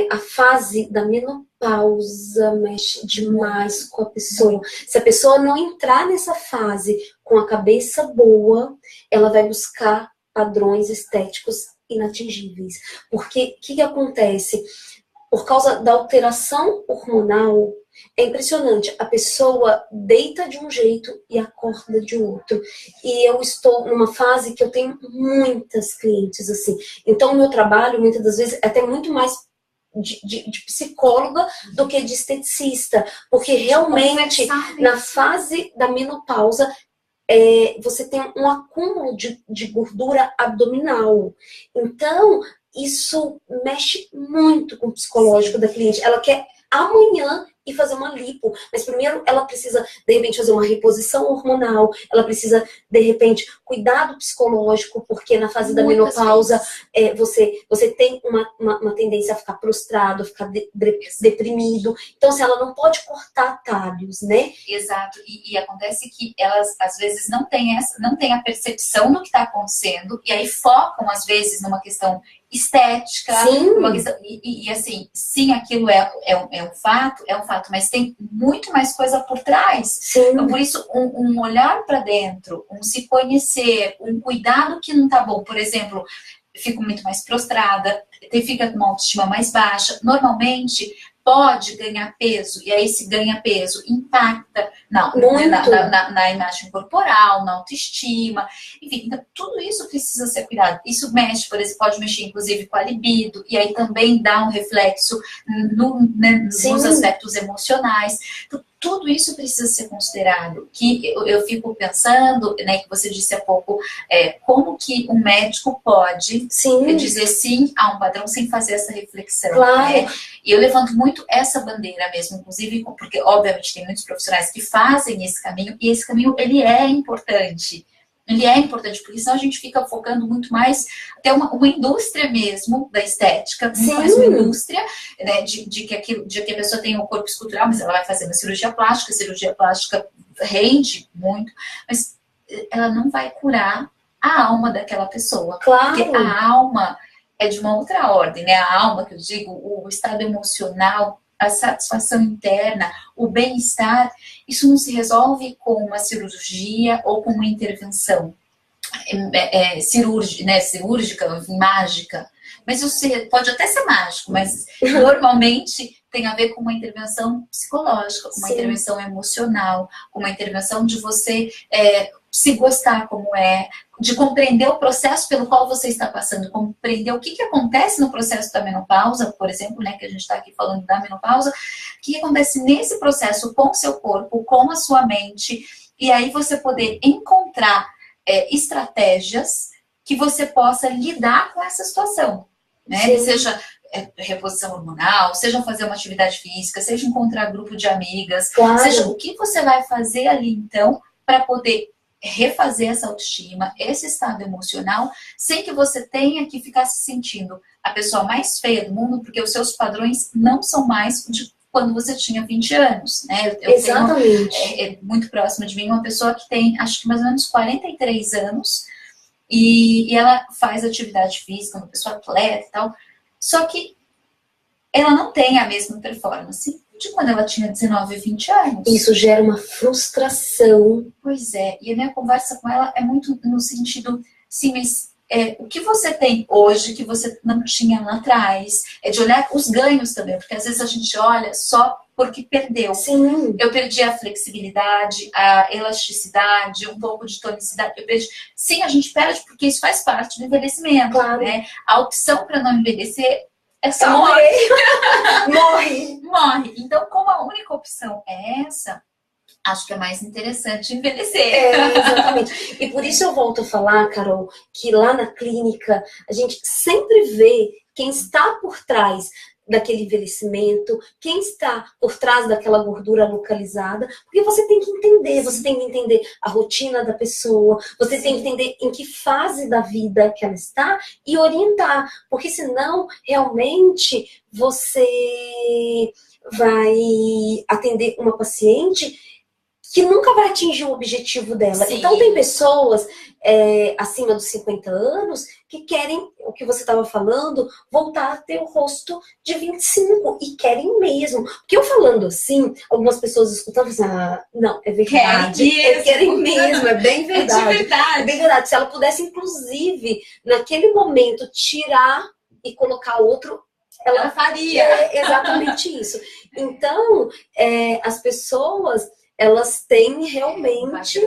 a fase da menopausa mexe demais com a pessoa. Se a pessoa não entrar nessa fase com a cabeça boa, ela vai buscar padrões estéticos inatingíveis. Porque o que acontece? Por causa da alteração hormonal, é impressionante. A pessoa deita de um jeito e acorda de outro. E eu estou numa fase que eu tenho muitas clientes assim. Então, o meu trabalho, muitas das vezes, é até muito mais de psicóloga do que de esteticista. Porque realmente, na fase da menopausa, você tem um acúmulo de gordura abdominal. Então, isso mexe muito com o psicológico da cliente. Ela quer amanhã ir fazer uma lipo, mas primeiro ela precisa, de repente, fazer uma reposição hormonal, ela precisa, de repente, cuidado psicológico, porque na fase da menopausa você tem uma tendência a ficar prostrado, a ficar deprimido. Então, assim, ela não pode cortar atalhos, né? Exato. E acontece que elas, às vezes, não têm a percepção do que está acontecendo, e aí focam, às vezes, numa questão estética, uma questão, e assim, sim, aquilo é um fato, mas tem muito mais coisa por trás. Sim. Então, por isso, um olhar para dentro, um se conhecer, um cuidado que não tá bom, por exemplo, fico muito mais prostrada, fica com uma autoestima mais baixa, normalmente pode ganhar peso, e aí se ganha peso, impacta na imagem corporal, na autoestima, enfim, então tudo isso precisa ser cuidado. Isso mexe, por exemplo, pode mexer inclusive com a libido, e aí também dá um reflexo nos aspectos emocionais. Então, tudo isso precisa ser considerado. Que eu fico pensando, né, que você disse há pouco, como que um médico pode dizer sim a um padrão sem fazer essa reflexão. Claro. Né? E eu levanto muito essa bandeira mesmo, inclusive, porque obviamente tem muitos profissionais que fazem esse caminho, e esse caminho, ele é importante. Ele é importante, porque senão a gente fica focando muito mais, até uma indústria mesmo da estética, muito mais uma indústria, né, de que a pessoa tem um corpo escultural, mas ela vai fazer uma cirurgia plástica, a cirurgia plástica rende muito, mas ela não vai curar a alma daquela pessoa. Claro. Porque a alma é de uma outra ordem, né? A alma, que eu digo, o estado emocional, a satisfação interna, o bem-estar, isso não se resolve com uma cirurgia ou com uma intervenção cirúrgica, mágica. Mas isso pode até ser mágico, mas normalmente tem a ver com uma intervenção psicológica, com uma intervenção emocional, com uma intervenção de você se gostar como de compreender o processo pelo qual você está passando, compreender o que acontece no processo da menopausa, por exemplo, né, que a gente está aqui falando da menopausa, o que acontece nesse processo com o seu corpo, com a sua mente, e aí você poder encontrar estratégias que você possa lidar com essa situação, né? Seja reposição hormonal, seja fazer uma atividade física, seja encontrar grupo de amigas, seja o que você vai fazer ali então para poder refazer essa autoestima, esse estado emocional, sem que você tenha que ficar se sentindo a pessoa mais feia do mundo, porque os seus padrões não são mais de quando você tinha 20 anos, né? Exatamente. Tenho muito próximo de mim uma pessoa que tem, acho que mais ou menos 43 anos, e ela faz atividade física, uma pessoa atleta e tal, só que ela não tem a mesma performance de quando ela tinha 19, 20 anos. Isso gera uma frustração. Pois é, e a minha conversa com ela é muito no sentido, sim, mas o que você tem hoje que você não tinha lá atrás, é de olhar os ganhos também, porque às vezes a gente olha só porque perdeu. Sim. Eu perdi a flexibilidade, a elasticidade, um pouco de tonicidade. Eu perdi. Sim, a gente perde porque isso faz parte do envelhecimento, Claro. né? A opção para não envelhecer é só morrer. Morre. Morre. Então, como a única opção é essa, acho que é mais interessante envelhecer. Exatamente. E por isso eu volto a falar, Carol, que lá na clínica a gente sempre vê quem está por trás daquele envelhecimento, quem está por trás daquela gordura localizada, porque você tem que entender a rotina da pessoa, você tem que entender em que fase da vida que ela está e orientar, porque senão realmente você vai atender uma paciente que nunca vai atingir o objetivo dela. Sim. Então tem pessoas acima dos 50 anos que querem, o que você estava falando, voltar a ter o rosto de 25 e querem mesmo. Porque eu falando assim, algumas pessoas escutando assim, não, é verdade. Querem mesmo, é bem verdade. É de verdade. É bem verdade. Se ela pudesse, inclusive, naquele momento, tirar e colocar outro, ela faria. É exatamente isso. Então, as pessoas, elas têm realmente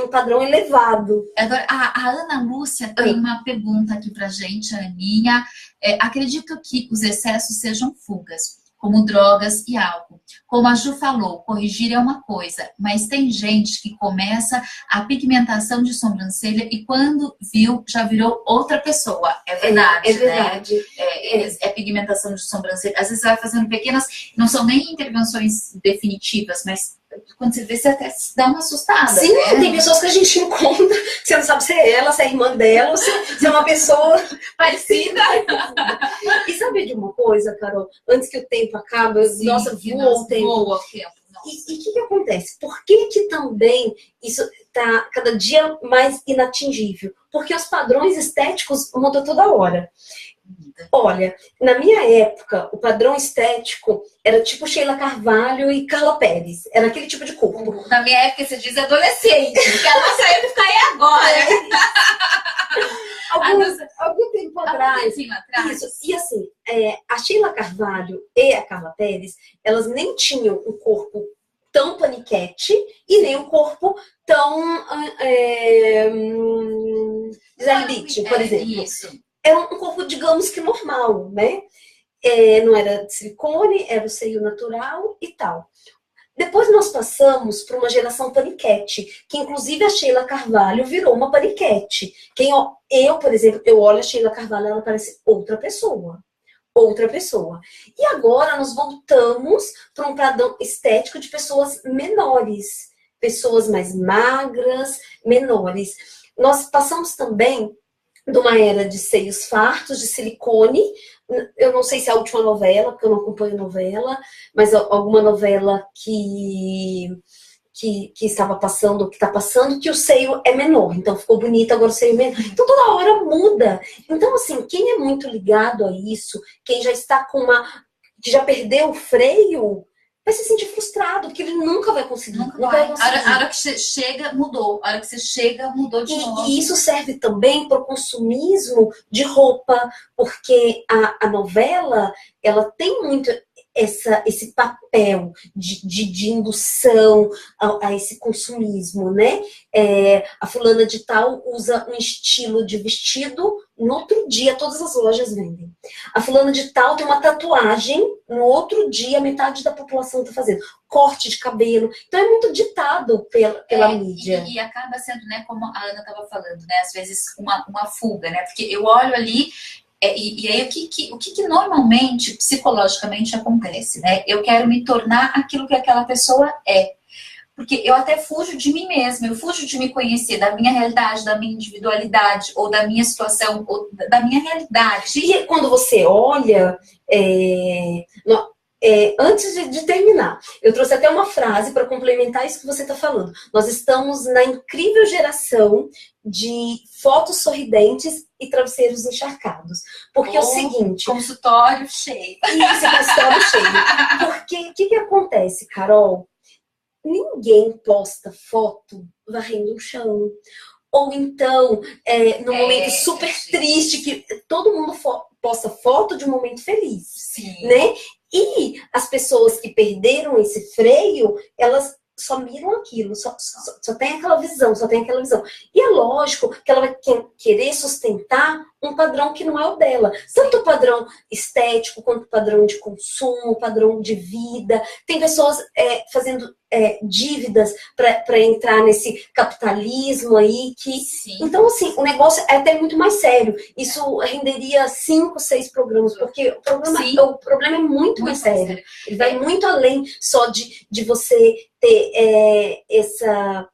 um padrão elevado. Agora, a Ana Lúcia tem uma pergunta aqui pra gente, a Aninha. Acredito que os excessos sejam fugas, como drogas e álcool. Como a Ju falou, corrigir é uma coisa, mas tem gente que começa a pigmentação de sobrancelha e quando viu, já virou outra pessoa. É verdade, é verdade. Né? É pigmentação de sobrancelha. Às vezes você vai fazendo pequenas, não são nem intervenções definitivas, mas quando você vê, você até se dá uma assustada. Sim, né? Tem pessoas que a gente encontra, você não sabe se é ela, se é irmã dela, se é uma pessoa parecida. E sabe de uma coisa, Carol? Antes que o tempo acabe, nossa, voa o tempo. E o que acontece? Por que também isso está cada dia mais inatingível? Porque os padrões estéticos mudam toda hora. Olha, na minha época, o padrão estético era tipo Sheila Carvalho e Carla Pérez. Era aquele tipo de corpo. Na minha época, você diz adolescente, porque a nossa época é agora. Algum tempo atrás. Isso. E assim, a Sheila Carvalho e a Carla Pérez, elas nem tinham um corpo tão paniquete e nem um corpo tão Gisele, por exemplo. Isso. Era um corpo, digamos que normal, né? Não era de silicone, era o seio natural e tal. Depois nós passamos para uma geração paniquete, que inclusive a Sheila Carvalho virou uma paniquete. Por exemplo, eu olho a Sheila Carvalho, ela parece outra pessoa. Outra pessoa. E agora nós voltamos para um padrão estético de pessoas menores. Pessoas mais magras, menores. Nós passamos também de uma era de seios fartos, de silicone. Eu não sei se é a última novela, porque eu não acompanho novela, mas alguma novela que estava passando, que está passando, que o seio é menor. Então ficou bonito, agora o seio é menor. Então toda hora muda. Então, assim, quem é muito ligado a isso, quem já está que já perdeu o freio, vai se sentir frustrado, porque ele nunca vai conseguir. Nunca vai conseguir. A hora que você chega, mudou. A hora que você chega, mudou de novo. E isso serve também para o consumismo de roupa, porque a novela, ela tem muito esse papel de indução a esse consumismo, né? A fulana de tal usa um estilo de vestido, no outro dia todas as lojas vendem. A fulana de tal tem uma tatuagem, no outro dia metade da população está fazendo. Corte de cabelo. Então é muito ditado pela mídia. E acaba sendo, né, como a Ana estava falando, né? Às vezes uma fuga, né? Porque eu olho ali. E aí, o que normalmente, psicologicamente, acontece, né? Eu quero me tornar aquilo que aquela pessoa é. Porque eu até fujo de mim mesma, eu fujo de me conhecer, da minha realidade, da minha individualidade, ou da minha situação, ou da minha realidade. E quando você olha, antes de terminar, eu trouxe até uma frase para complementar isso que você está falando. Nós estamos na incrível geração de fotos sorridentes e travesseiros encharcados. Porque é o seguinte... Consultório cheio. Isso, consultório cheio. Porque o que acontece, Carol? Ninguém posta foto varrendo o chão. Ou então, num momento super triste, que todo mundo posta foto de um momento feliz. Sim. Né? E as pessoas que perderam esse freio, elas só miram aquilo, só tem aquela visão, só tem aquela visão. E é lógico que ela vai querer sustentar um padrão que não é o dela. Tanto o padrão estético, quanto o padrão de consumo, o padrão de vida. Tem pessoas fazendo dívidas para entrar nesse capitalismo aí. Então, assim, o negócio é até muito mais sério. Isso renderia 5, 6 programas, porque o problema é muito mais sério. Ele vai muito além só de você ter essa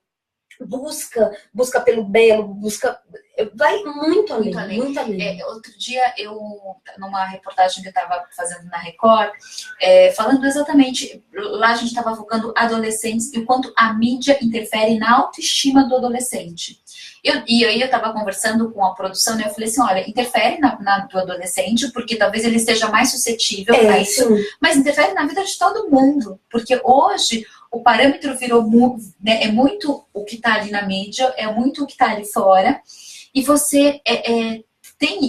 busca pelo belo, vai muito além. Muito além. Outro dia, numa reportagem que eu estava fazendo na Record, falando exatamente, lá a gente estava focando adolescentes e o quanto a mídia interfere na autoestima do adolescente. E aí eu estava conversando com a produção, né? Eu falei assim, olha, interfere do adolescente, porque talvez ele esteja mais suscetível a isso, mas interfere na vida de todo mundo, porque hoje o parâmetro virou né, é muito o que está ali na mídia, é muito o que está ali fora, e você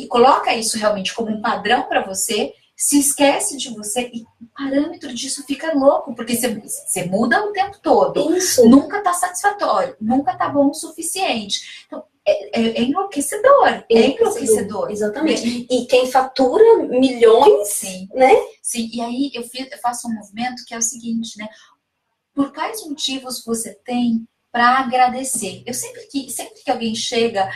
coloca isso realmente como um padrão para você, se esquece de você, e o parâmetro disso fica louco, porque você muda o tempo todo. Isso. Nunca está satisfatório, nunca está bom o suficiente. Então, é enlouquecedor. É enlouquecedor. Exatamente. Né? E quem fatura milhões, sim, né? Sim, e aí eu faço um movimento que é o seguinte, né? Por quais motivos você tem para agradecer? Eu sempre que alguém chega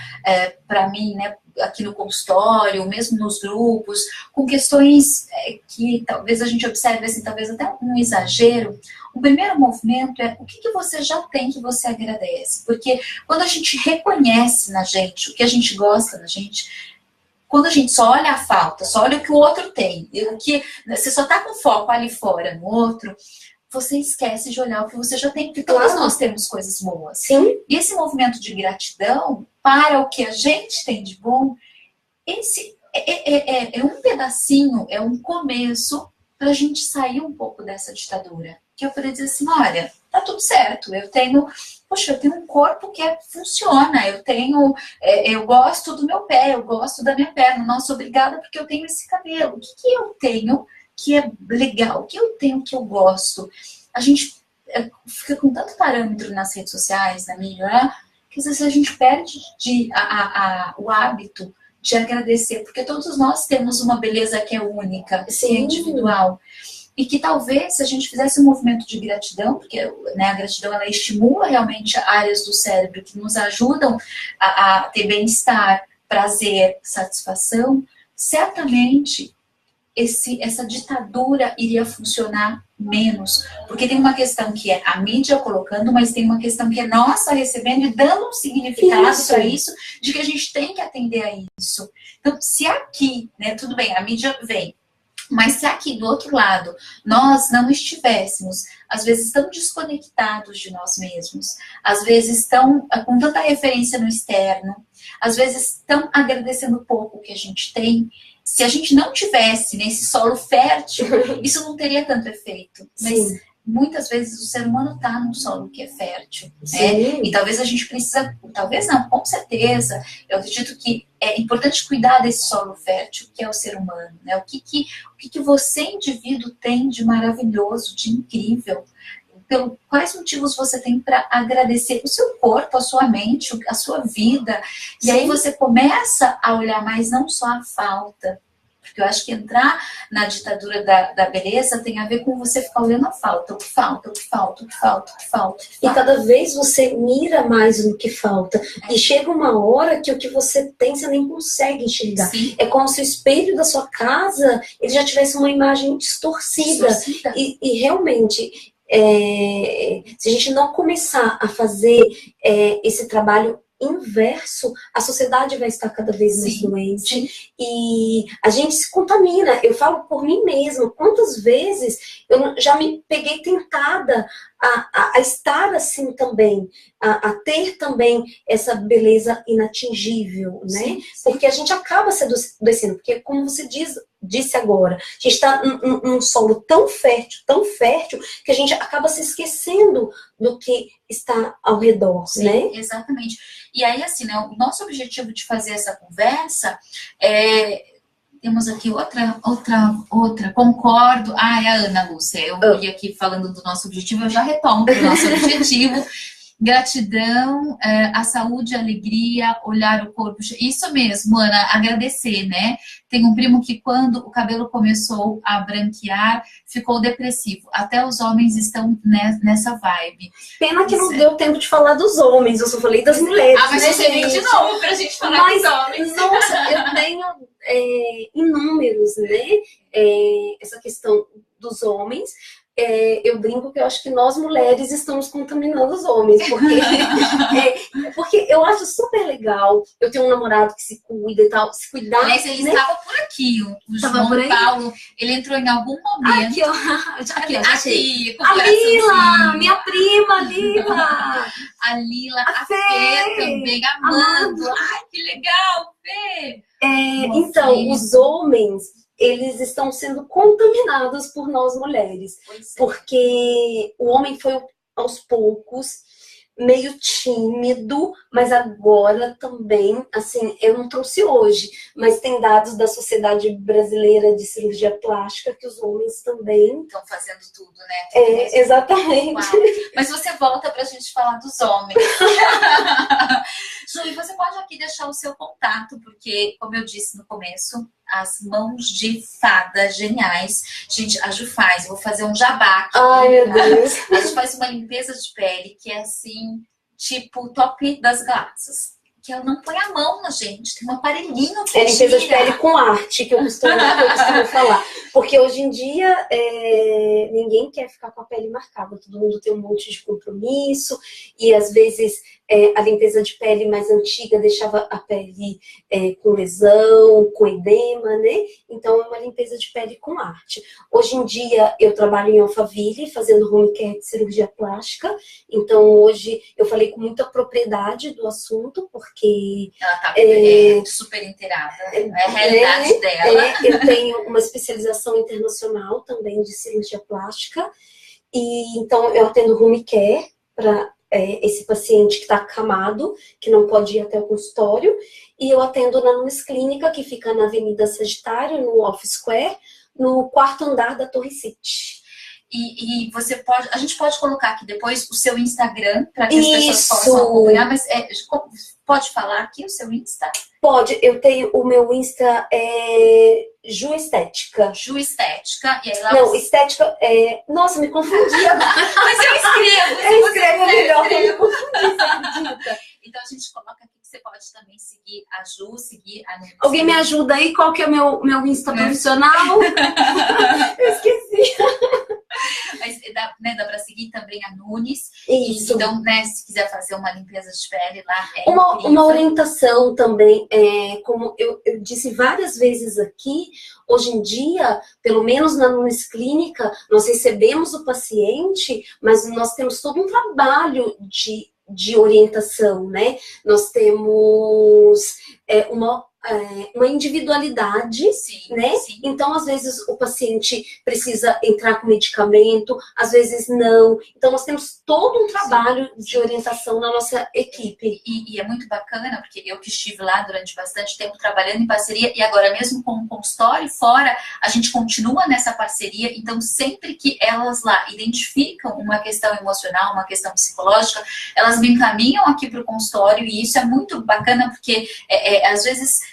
para mim, né, aqui no consultório, mesmo nos grupos, com questões que talvez a gente observe, assim, talvez até um exagero, o primeiro movimento é o que você já tem que você agradece. Porque quando a gente reconhece na gente o que a gente gosta na gente, quando a gente só olha a falta, só olha o que o outro tem, o que você só está com foco ali fora no outro, você esquece de olhar o que você já tem, porque todos nós temos coisas boas. Sim. E esse movimento de gratidão para o que a gente tem de bom, esse é um pedacinho, é um começo para a gente sair um pouco dessa ditadura. Que eu poderia dizer assim, olha, tá tudo certo, eu tenho um corpo que funciona, eu gosto do meu pé, eu gosto da minha perna, nossa, obrigada porque eu tenho esse cabelo. O que eu tenho que é legal, o que eu tenho que eu gosto? A gente fica com tanto parâmetro nas redes sociais, na mídia, que às vezes a gente perde o hábito de agradecer, porque todos nós temos uma beleza que é única, que é individual. E que talvez, se a gente fizesse um movimento de gratidão, porque né, a gratidão ela estimula realmente áreas do cérebro que nos ajudam a ter bem-estar, prazer, satisfação, certamente essa ditadura iria funcionar menos. Porque tem uma questão que é a mídia colocando, mas tem uma questão que é nossa recebendo e dando um significado para isso, de que a gente tem que atender a isso. Então, se aqui, né, tudo bem, a mídia vem, mas se aqui do outro lado nós não estivéssemos, às vezes tão desconectados de nós mesmos, às vezes tão com tanta referência no externo, às vezes tão agradecendo pouco que a gente tem, se a gente não tivesse nesse solo fértil, isso não teria tanto efeito. Mas muitas vezes o ser humano está num solo que é fértil, né? E talvez a gente precisa, talvez não, com certeza, eu acredito que é importante cuidar desse solo fértil que é o ser humano, né? O que você, indivíduo, tem de maravilhoso, de incrível? Quais motivos você tem para agradecer o seu corpo, a sua mente, a sua vida? E aí você começa a olhar mais não só a falta, porque eu acho que entrar na ditadura da beleza tem a ver com você ficar olhando a falta, o que falta, o que falta, o que falta, o que falta. E cada vez você mira mais no que falta. E chega uma hora que o que você tem, você nem consegue enxergar. Sim. É como se o espelho da sua casa ele já tivesse uma imagem distorcida. E realmente, se a gente não começar a fazer esse trabalho inverso, a sociedade vai estar cada vez mais Sim, doente. sim. E a gente se contamina. Eu falo por mim mesma. Quantas vezes eu já me peguei tentada a estar assim também, a ter também essa beleza inatingível, né? Sim, sim. Porque a gente acaba se adoecendo. Porque, como você disse agora, a gente está num solo tão fértil, que a gente acaba se esquecendo do que está ao redor, Sim, né? exatamente. E aí, assim, né, o nosso objetivo de fazer essa conversa temos aqui outra, concordo. Ah, é a Ana Lúcia. Eu ia aqui falando do nosso objetivo, eu já retomo para o nosso objetivo. Gratidão, a saúde, a alegria, olhar o corpo. Isso mesmo, Ana, agradecer, né? Tem um primo que quando o cabelo começou a branquear, ficou depressivo. Até os homens estão nessa vibe. Pena que não deu tempo de falar dos homens, eu só falei das mulheres. Ah, mas você vem de novo pra gente falar dos homens. Nossa, eu tenho inúmeros, né? Essa questão dos homens. Eu brinco que eu acho que nós mulheres estamos contaminando os homens, porque eu acho super legal. Eu tenho um namorado que se cuida e tal, se cuidar. Aliás, ele né? estava por aqui, o João Paulo. Ele entrou em algum momento. Aqui, ó. Aqui, com a Lila, coraçãozinho. minha prima, Lila. A Lila, a Fê Fê também, amando. Ai, que legal, Fê. Então, os homens, eles estão sendo contaminados por nós mulheres. Porque o homem foi, aos poucos, meio tímido, mas agora também, assim, eu não trouxe hoje, mas tem dados da Sociedade Brasileira de Cirurgia Plástica que os homens também estão fazendo tudo, né? Exatamente. Uau. Mas você volta pra gente falar dos homens. Ju, você pode aqui deixar o seu contato, porque, como eu disse no começo, as mãos de fada geniais. Gente, a Ju faz, eu vou fazer um jabá aqui. Ai, meu Deus. A Ju faz uma limpeza de pele que é assim, tipo top das galáxias. Que ela não põe a mão na gente, tem um aparelhinho que limpeza de pele com arte, que eu costumo falar. Porque hoje em dia, ninguém quer ficar com a pele marcada. Todo mundo tem um monte de compromisso. E, às vezes, a limpeza de pele mais antiga deixava a pele com lesão, com edema, né? Então, é uma limpeza de pele com arte. Hoje em dia, eu trabalho em Alphaville, fazendo home care de cirurgia plástica. Então, hoje, eu falei com muita propriedade do assunto, porque... Ela tá super inteirada. É a realidade dela. Eu tenho uma especialização internacional também de cirurgia plástica. E, então, eu atendo home care para esse paciente que está acamado, que não pode ir até o consultório. E eu atendo na Nunes Clínica, que fica na Avenida Sagitário, no Office Square, no 4º andar da Torre City. E você pode, a gente pode colocar aqui depois o seu Instagram para que as pessoas possam acompanhar, mas pode falar aqui o seu Insta? Pode, eu tenho o meu Insta Ju Estética. Ju Estética. E aí lá não, estética nossa, me confundi agora. Mas eu escrevo. Eu escrevo melhor, eu me confundi, você acredita? Então a gente coloca aqui que você pode também seguir a Ju, seguir a Nunes. Alguém me ajuda aí? Qual que é o meu Insta profissional? Eu esqueci. Mas dá para seguir também a Nunes. Isso. Então, né, se quiser fazer uma limpeza de pele lá, uma orientação também, como eu disse várias vezes aqui, hoje em dia, pelo menos na Nunes Clínica, nós recebemos o paciente, mas nós temos todo um trabalho de orientação, né? Nós temos uma individualidade, sim, né? Sim. Então, às vezes, o paciente precisa entrar com medicamento, às vezes não. Então, nós temos todo um trabalho de orientação na nossa equipe. E é muito bacana, porque eu que estive lá durante bastante tempo trabalhando em parceria, e agora mesmo com o consultório fora, a gente continua nessa parceria. Então, sempre que elas lá identificam uma questão emocional, uma questão psicológica, elas me encaminham aqui para o consultório, e isso é muito bacana, porque às vezes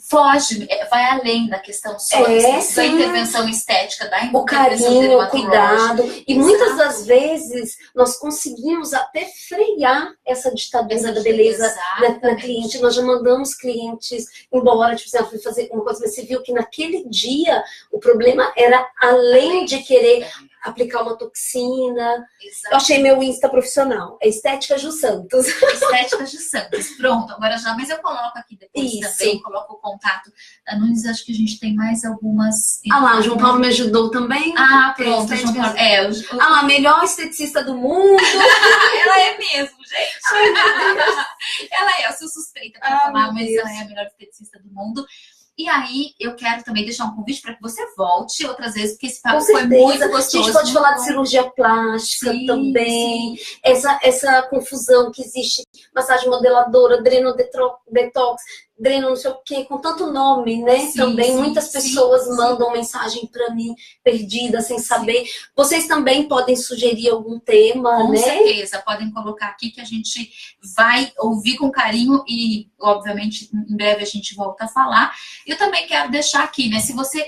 foge, vai além da questão só da intervenção estética, da o carinho, o cuidado. E muitas das vezes nós conseguimos até frear essa ditadura da beleza na cliente. Nós já mandamos clientes embora, tipo assim, fui fazer uma coisa, mas você viu que naquele dia o problema era além de querer aplicar uma toxina. Exato. Eu achei meu Insta profissional. É Estética Ju Santos. Estética de Santos. Pronto, agora já, mas eu coloco aqui depois Isso. também, coloco o contato da Nunes, acho que a gente tem mais algumas... Ah lá, o João Paulo me ajudou também. Ah, pronto, João Paulo. Ah lá, melhor esteticista do mundo. Ela é mesmo, gente. Ai, meu Deus. Ela é, eu sou suspeita pra falar, mas ela é a melhor esteticista do mundo. E aí, eu quero também deixar um convite para que você volte outras vezes, porque esse papo foi muito gostoso. A gente pode falar de cirurgia plástica também. Sim. Essa confusão que existe. Massagem modeladora, dreno detox, dreno não sei o quê, com tanto nome, né? Sim, também muitas pessoas mandam mensagem para mim, perdida, sem saber. Vocês também podem sugerir algum tema, com né? Com certeza, podem colocar aqui que a gente vai ouvir com carinho e, obviamente, em breve a gente volta a falar. Eu também quero deixar aqui, né? Se você,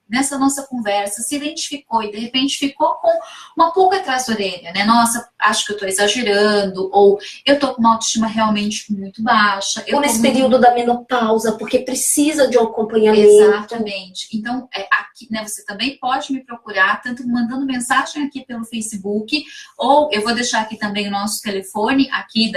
nessa nossa conversa, se identificou e, de repente, ficou com uma pulga atrás da orelha, né? Nossa, acho que eu tô exagerando, ou eu tô com uma autoestima realmente muito baixa. Ou nesse período da menopausa, porque precisa de um acompanhamento. Exatamente. Então, aqui, né, você também pode me procurar, tanto mandando mensagem aqui pelo Facebook, ou eu vou deixar aqui também o nosso telefone, aqui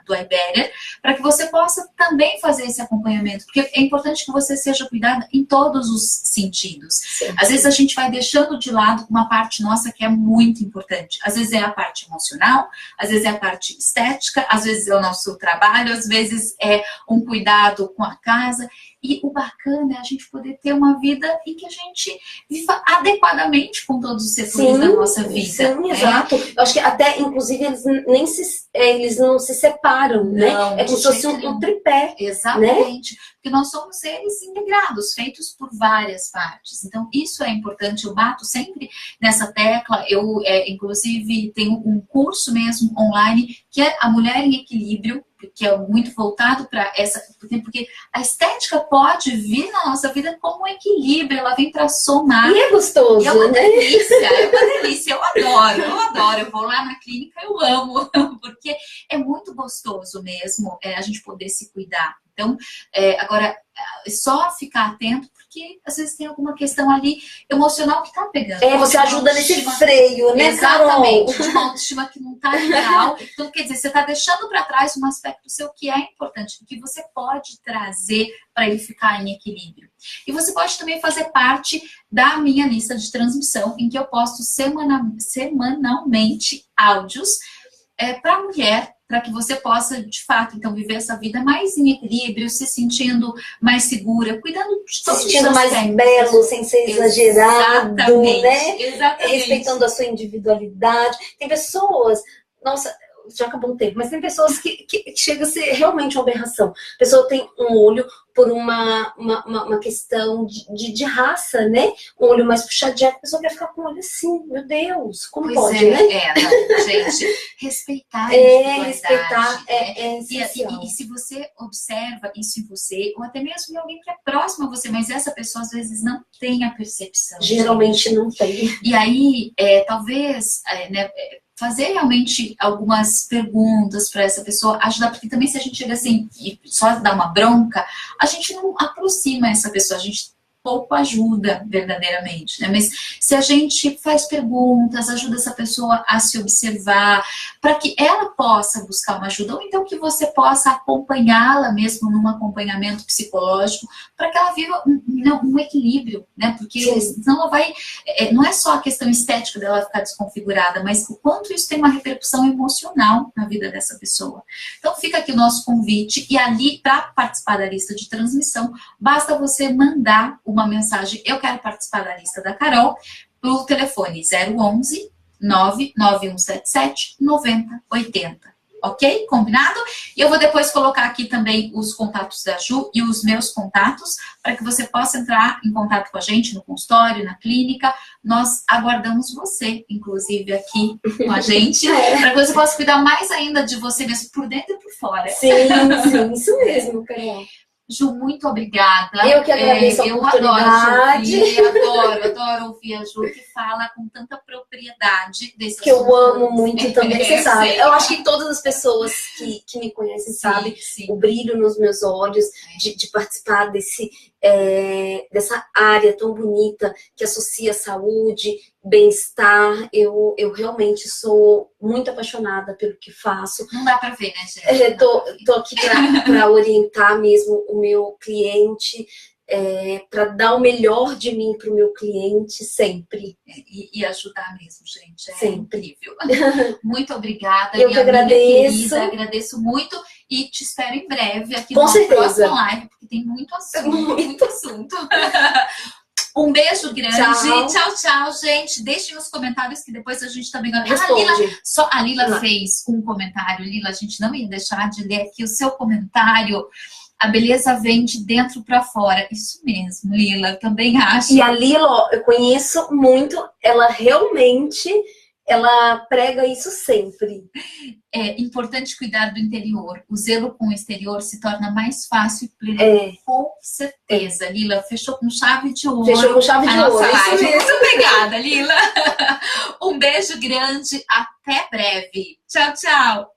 do Iberia, para que você possa também fazer esse acompanhamento, porque é importante que você seja cuidada em todos os sentidos. Sim. Às vezes a gente vai deixando de lado uma parte nossa que é muito importante. Às vezes é a parte emocional, às vezes é a parte estética, às vezes é o nosso trabalho, às vezes é um cuidado com a casa. E o bacana é a gente poder ter uma vida em que a gente viva adequadamente com todos os setores da nossa vida. Sim, né? Exato. Eu acho que até, inclusive, eles não se separam, não, né? É como se fosse um tripé. Exatamente. Né? Porque nós somos seres integrados, feitos por várias partes. Então, isso é importante. Eu bato sempre nessa tecla. Eu, inclusive, tenho um curso mesmo online, que é a Mulher em Equilíbrio, que é muito voltado para essa... Porque a estética pode vir na nossa vida como um equilíbrio, ela vem para somar. E é gostoso, e é uma né? delícia, é uma delícia, eu adoro. Eu vou lá na clínica, eu amo, porque é muito gostoso mesmo a gente poder se cuidar. Então, agora, só ficar atento, porque às vezes tem alguma questão ali emocional que tá pegando. Você ajuda nesse freio, né, exatamente, Carol? De uma autoestima que não tá legal. Então, quer dizer, você tá deixando para trás um aspecto seu que é importante, que você pode trazer para ele ficar em equilíbrio. E você pode também fazer parte da minha lista de transmissão, em que eu posto semanalmente áudios para mulher, para que você possa, de fato, então, viver essa vida mais em equilíbrio, se sentindo mais segura, cuidando de todos os sentindo mais belo, sem ser exagerado, né? Exatamente. Respeitando a sua individualidade. Tem pessoas, nossa, já acabou o tempo, mas tem pessoas que chega a ser realmente uma aberração. A pessoa tem um olho por uma questão de raça, né? Um olho mais puxadinho, a pessoa quer ficar com o olho assim, meu Deus, como pode, né? Não, gente, respeitar a respeitar é essencial. E se você observa isso em você, ou até mesmo em alguém que é próximo a você, mas essa pessoa às vezes não tem a percepção. Geralmente não tem. E aí, talvez, né, fazer realmente algumas perguntas para essa pessoa, ajudar, porque também se a gente chega assim e só dá uma bronca, a gente não aproxima essa pessoa, a gente pouco ajuda verdadeiramente, né? Mas se a gente faz perguntas, ajuda essa pessoa a se observar, para que ela possa buscar uma ajuda, ou então que você possa acompanhá-la mesmo num acompanhamento psicológico, para que ela viva um equilíbrio, né? Porque senão ela vai... não é só a questão estética dela ficar desconfigurada, mas o quanto isso tem uma repercussão emocional na vida dessa pessoa. Então fica aqui o nosso convite, e ali, para participar da lista de transmissão, basta você mandar uma mensagem, eu quero participar da lista da Carol, pelo telefone 011 99177 9080. Ok? Combinado? E eu vou depois colocar aqui também os contatos da Ju e os meus contatos, para que você possa entrar em contato com a gente no consultório, na clínica. Nós aguardamos você, inclusive, aqui com a gente, para que você possa cuidar mais ainda de você mesmo, por dentro e por fora. Sim, isso mesmo, Carol. Ju, muito obrigada. Eu que agradeço a oportunidade. Adoro ouvir a Ju, que fala com tanta propriedade desse que assunto. Eu amo muito também, você sabe. Eu acho que todas as pessoas que me conhecem sabem o brilho nos meus olhos de participar desse dessa área tão bonita que associa saúde, bem-estar. Eu realmente sou muito apaixonada pelo que faço. Não dá para ver, né, gente? Tô aqui para orientar mesmo o meu cliente, para dar o melhor de mim para o meu cliente sempre. E ajudar mesmo, gente. É sempre. incrível. Muito obrigada. Eu que agradeço. Querida, agradeço muito e te espero em breve aqui Com no certeza. próximo live, porque tem muito assunto, muito assunto. Um beijo grande. Tchau, tchau, gente. Deixem nos comentários que depois a gente também... A Lila fez um comentário. Lila, a gente não ia deixar de ler aqui o seu comentário. A beleza vem de dentro para fora. Isso mesmo, Lila, também acho. E a Lila, ó, eu conheço muito, ela realmente, ela prega isso sempre. É importante cuidar do interior. O zelo com o exterior se torna mais fácil e pleno. Com certeza. Lila, fechou com chave de ouro. Fechou com chave de ouro. Muito obrigada, Lila. Um beijo grande. Até breve. Tchau, tchau.